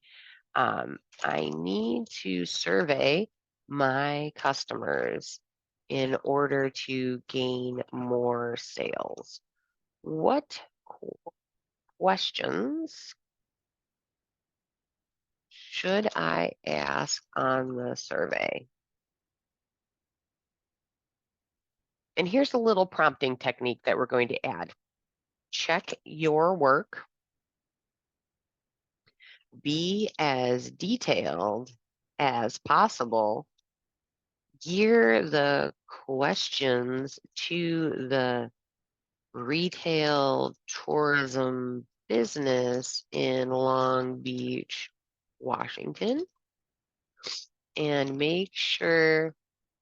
I need to survey my customers in order to gain more sales. What questions should I ask on the survey? And here's a little prompting technique that we're going to add. Check your work. Be as detailed as possible. Gear the questions to the retail tourism business in Long Beach, Washington, and make sure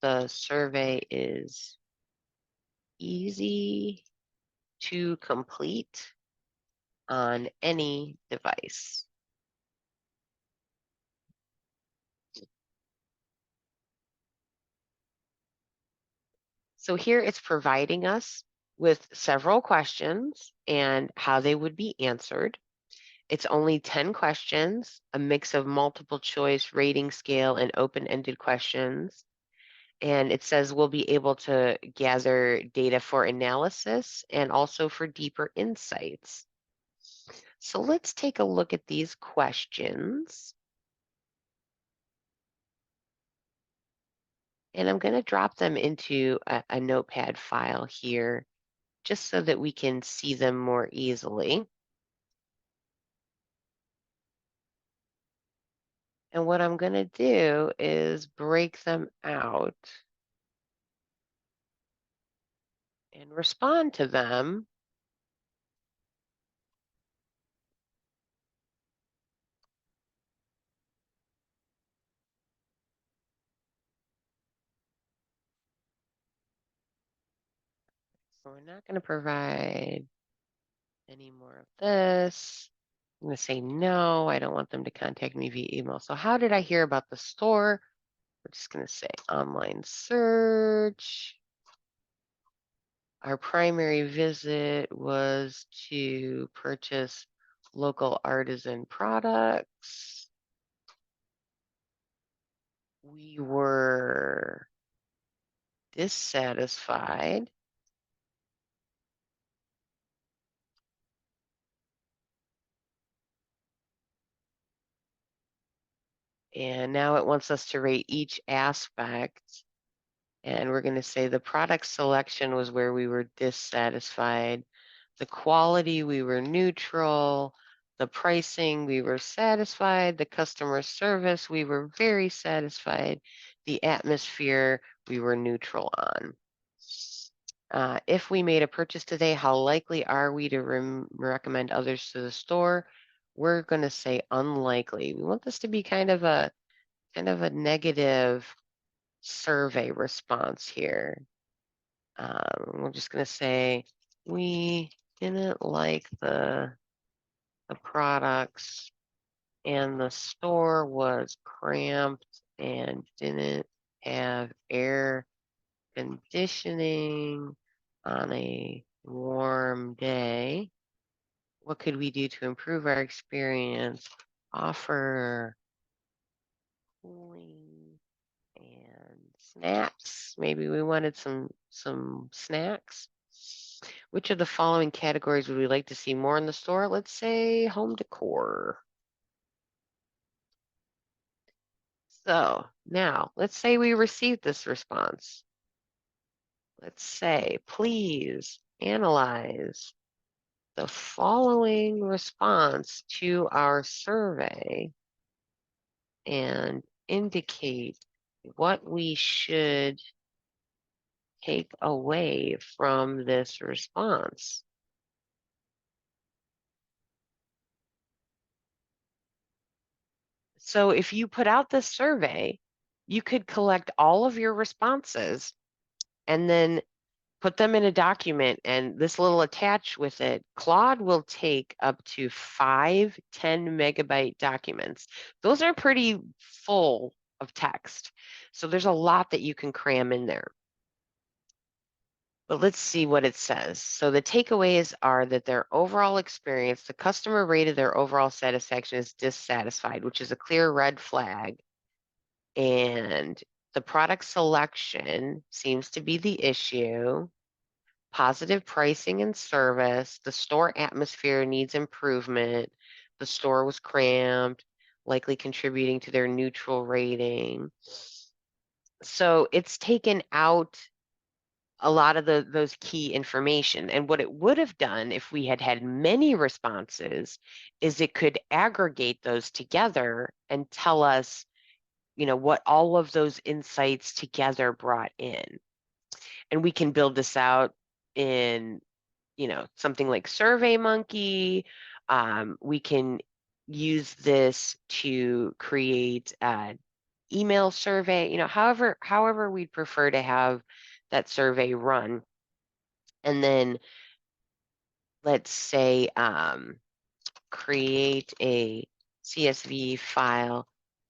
the survey is easy to complete on any device. So here it's providing us with several questions and how they would be answered. It's only 10 questions, a mix of multiple choice, rating scale, and open-ended questions. And it says we'll be able to gather data for analysis and also for deeper insights. So let's take a look at these questions. And I'm going to drop them into a notepad file here just so that we can see them more easily. And what I'm going to do is break them out and respond to them. So we're not going to provide any more of this. I'm going to say no, I don't want them to contact me via email. So how did I hear about the store? We're just going to say online search. Our primary visit was to purchase local artisan products. We were dissatisfied and now it wants us to rate each aspect. And we're going to say the product selection was where we were dissatisfied. The quality, we were neutral. The pricing, we were satisfied. The customer service, we were very satisfied. The atmosphere, we were neutral on. If we made a purchase today, how likely are we to recommend others to the store? We're going to say unlikely. We want this to be kind of a negative survey response here. We're just going to say we didn't like the products and the store was cramped and didn't have air conditioning on a warm day. What could we do to improve our experience? Offer cooling and snacks. Maybe we wanted some snacks. Which of the following categories would we like to see more in the store? Let's say home decor. So now let's say we received this response. Let's say, please analyze the following response to our survey and indicate what we should take away from this response. So if you put out this survey, you could collect all of your responses and then put them in a document, and this little attach with it. Claude will take up to 5 10-megabyte documents. Those are pretty full of text. So there's a lot that you can cram in there. But let's see what it says. So the takeaways are that their overall experience, the customer rated their overall satisfaction as dissatisfied, which is a clear red flag. And the product selection seems to be the issue. Positive pricing and service. The store atmosphere needs improvement. The store was cramped, likely contributing to their neutral rating. So it's taken out a lot of those key information. And what it would have done if we had had many responses is it could aggregate those together and tell us, what all of those insights together brought in. And we can build this out in, something like SurveyMonkey. We can use this to create email survey, however we'd prefer to have that survey run. And then let's say, create a CSV file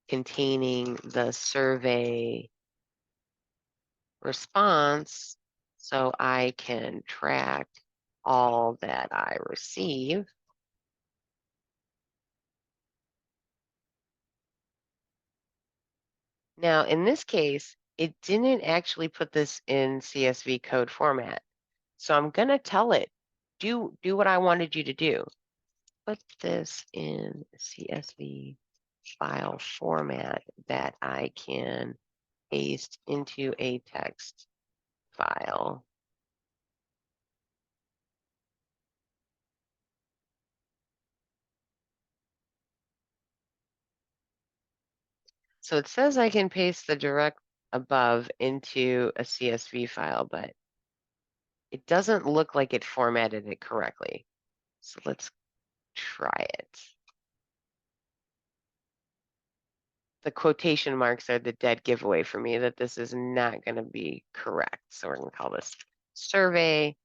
containing the survey response so I can track all that I receive. Now, in this case, it didn't actually put this in CSV code format. So I'm going to tell it, do what I wanted you to do. Put this in CSV file format that I can paste into a text file. So it says I can paste the direct above into a CSV file, but it doesn't look like it formatted it correctly. So let's try it. The quotation marks are the dead giveaway for me that this is not going to be correct. So we're going to call this survey.csv.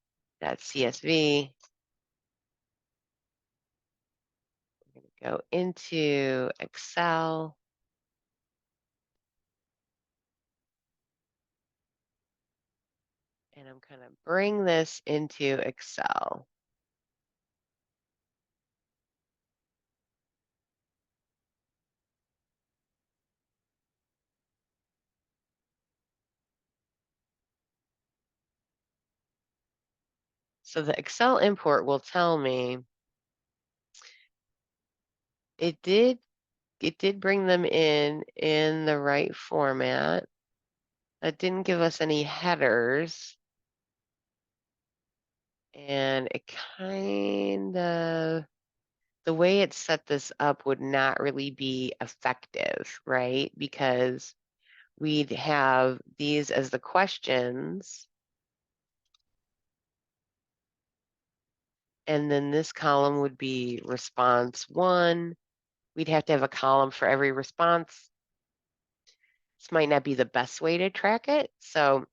We're going to go into Excel. And I'm going to bring this into Excel. So the Excel import will tell me it did bring them in the right format. It didn't give us any headers. And it kind of, the way it set this up would not really be effective, right? Because we'd have these as the questions. And then this column would be response 1. We'd have to have a column for every response. This might not be the best way to track it. So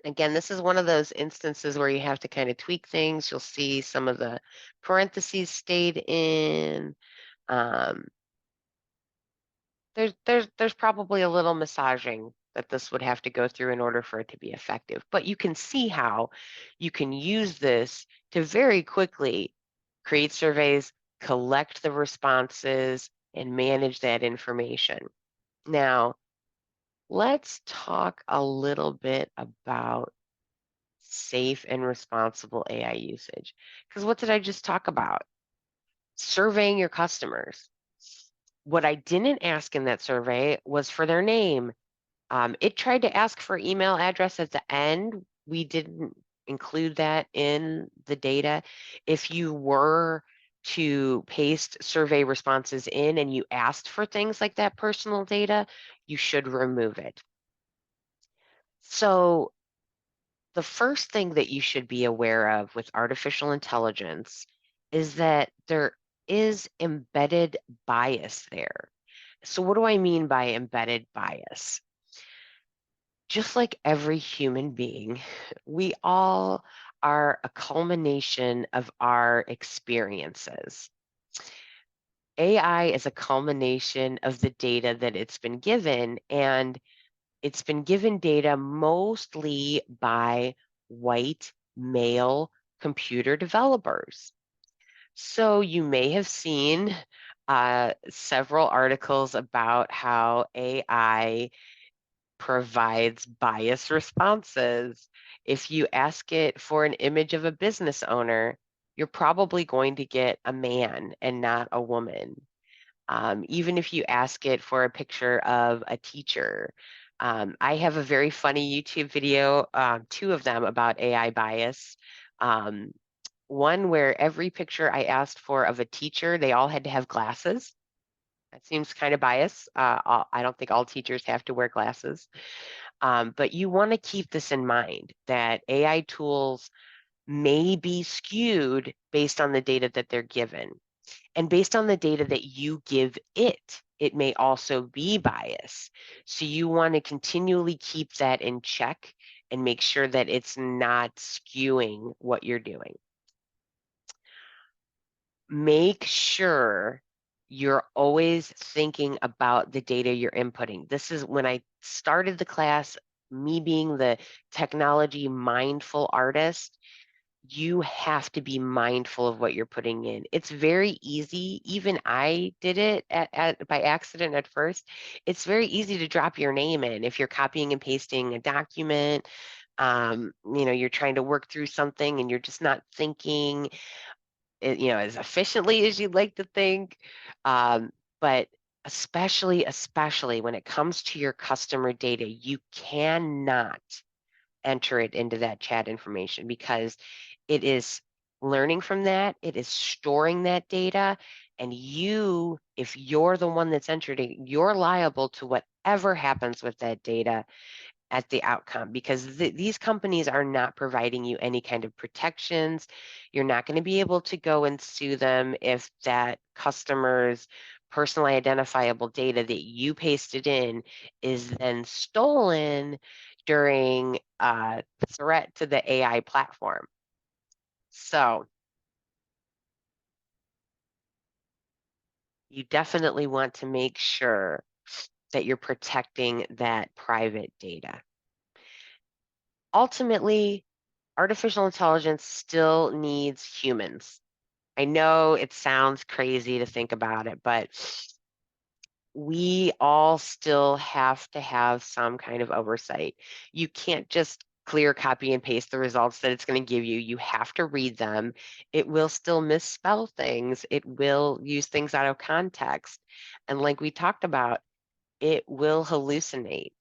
again, this is one of those instances where you have to kind of tweak things. You'll see some of the parentheses stayed in. There's probably a little massaging that this would have to go through in order for it to be effective. But you can see how you can use this to very quickly create surveys, collect the responses, and manage that information. Now, let's talk a little bit about safe and responsible AI usage. Because what did I just talk about? Surveying your customers. What I didn't ask in that survey was for their name. It tried to ask for email address at the end. We didn't include that in the data. If you were to paste survey responses in and you asked for things like that personal data, you should remove it. So the first thing that you should be aware of with artificial intelligence is that there is embedded bias there. So what do I mean by embedded bias? Just like every human being, we all are a culmination of our experiences. AI is a culmination of the data that it's been given, and it's been given data mostly by white male computer developers. So you may have seen several articles about how AI provides bias responses. If you ask it for an image of a business owner, you're probably going to get a man and not a woman. Even if you ask it for a picture of a teacher. I have a very funny YouTube video, 2 of them about AI bias. Um, one where every picture I asked for of a teacher, they all had to have glasses. That seems kind of biased. I don't think all teachers have to wear glasses. But you want to keep this in mind that AI tools may be skewed based on the data that they're given. And based on the data that you give it, it may also be biased. So you want to continually keep that in check and make sure that it's not skewing what you're doing. make sure you're always thinking about the data you're inputting. This is when I started the class, me being the technology mindful artist, you have to be mindful of what you're putting in. It's very easy. Even I did it by accident at first. It's very easy to drop your name in if you're copying and pasting a document. You're trying to work through something and you're just not thinking, as efficiently as you'd like to think. But especially when it comes to your customer data, you cannot enter it into that chat information because it is learning from that, it is storing that data, and if you're the one that's entered it, you're liable to whatever happens with that data at the outcome because these companies are not providing you any kind of protections. You're not going to be able to go and sue them if that customer's personally identifiable data that you pasted in is then stolen during a threat to the AI platform. So you definitely want to make sure that you're protecting that private data. Ultimately, artificial intelligence still needs humans. I know it sounds crazy to think about it, but we all still have to have some kind of oversight. You can't just clear copy and paste the results that it's going to give you. You have to read them. It will still misspell things. It will use things out of context. And like we talked about, it will hallucinate.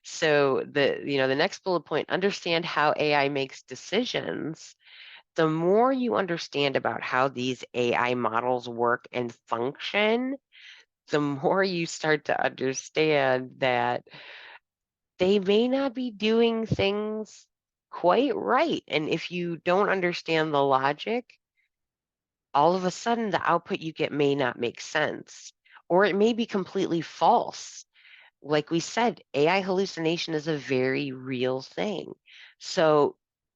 So the next bullet point, understand how AI makes decisions. The more you understand about how these AI models work and function, the more you start to understand that they may not be doing things quite right. And if you don't understand the logic, all of a sudden the output you get may not make sense, or it may be completely false. Like we said, AI hallucination is a very real thing. So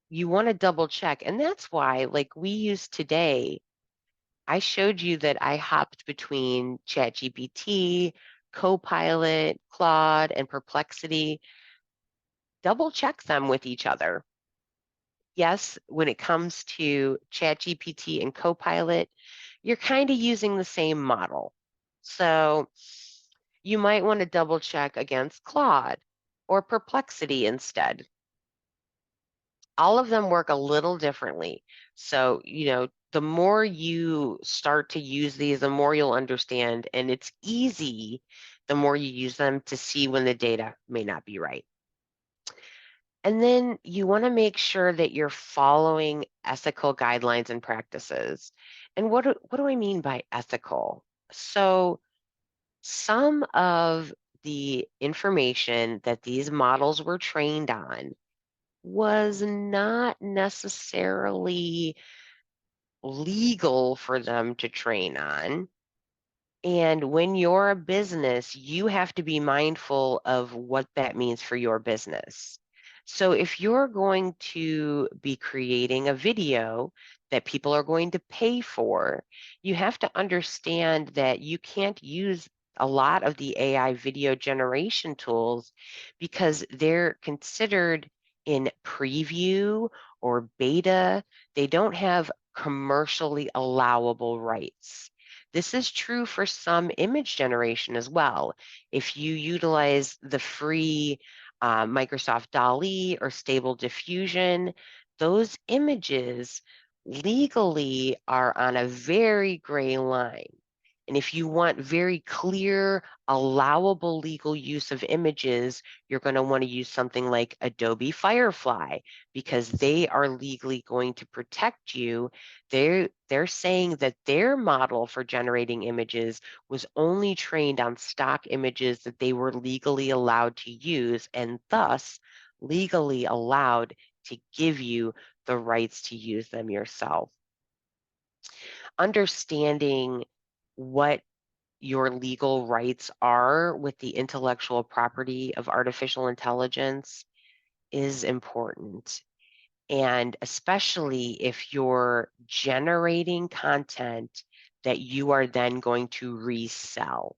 you want to double check. And that's why, like we use today, I showed you that I hopped between ChatGPT, Copilot, Claude, and Perplexity. Double check them with each other. Yes, when it comes to ChatGPT and Copilot, you're kind of using the same model. So you might want to double check against Claude or Perplexity instead. All of them work a little differently. So, the more you start to use these, the more you'll understand. And it's easy, the more you use them to see when the data may not be right. And then you want to make sure that you're following ethical guidelines and practices. And what do I mean by ethical? So, some of the information that these models were trained on was not necessarily legal for them to train on. And when you're a business, you have to be mindful of what that means for your business. So if you're going to be creating a video that people are going to pay for, you have to understand that you can't use a lot of the AI video generation tools because they're considered in preview or beta. They don't have commercially allowable rights. This is true for some image generation as well. If you utilize the free Microsoft DALL-E or Stable Diffusion, those images legally are on a very gray line. And if you want very clear, allowable legal use of images, you're going to want to use something like Adobe Firefly because they are legally going to protect you. They're saying that their model for generating images was only trained on stock images that they were legally allowed to use and thus legally allowed to give you the rights to use them yourself. Understanding what your legal rights are with the intellectual property of artificial intelligence is important. And especially if you're generating content that you are then going to resell.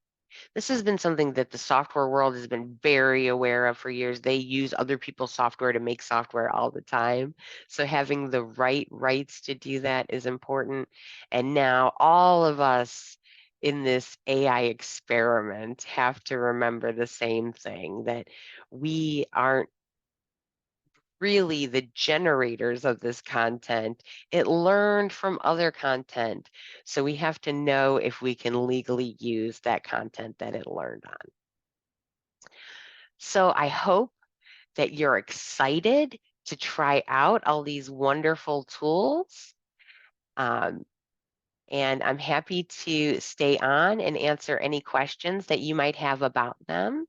This has been something that the software world has been very aware of for years. They use other people's software to make software all the time. So having the right rights to do that is important. And now all of us in this AI experiment have to remember the same thing, that we aren't really the generators of this content. It learned from other content. So we have to know if we can legally use that content that it learned on. So I hope that you're excited to try out all these wonderful tools. Um, and I'm happy to stay on and answer any questions that you might have about them.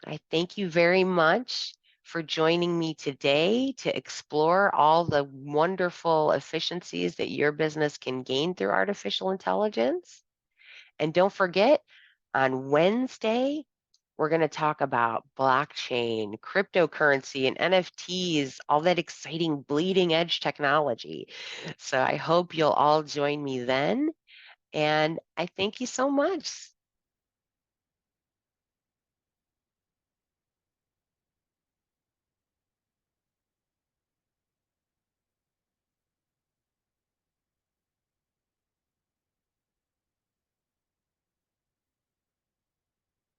I thank you very much for joining me today to explore all the wonderful efficiencies that your business can gain through artificial intelligence. And don't forget, on Wednesday, we're going to talk about blockchain, cryptocurrency, and NFTs, all that exciting bleeding edge technology. So I hope you'll all join me then. And I thank you so much.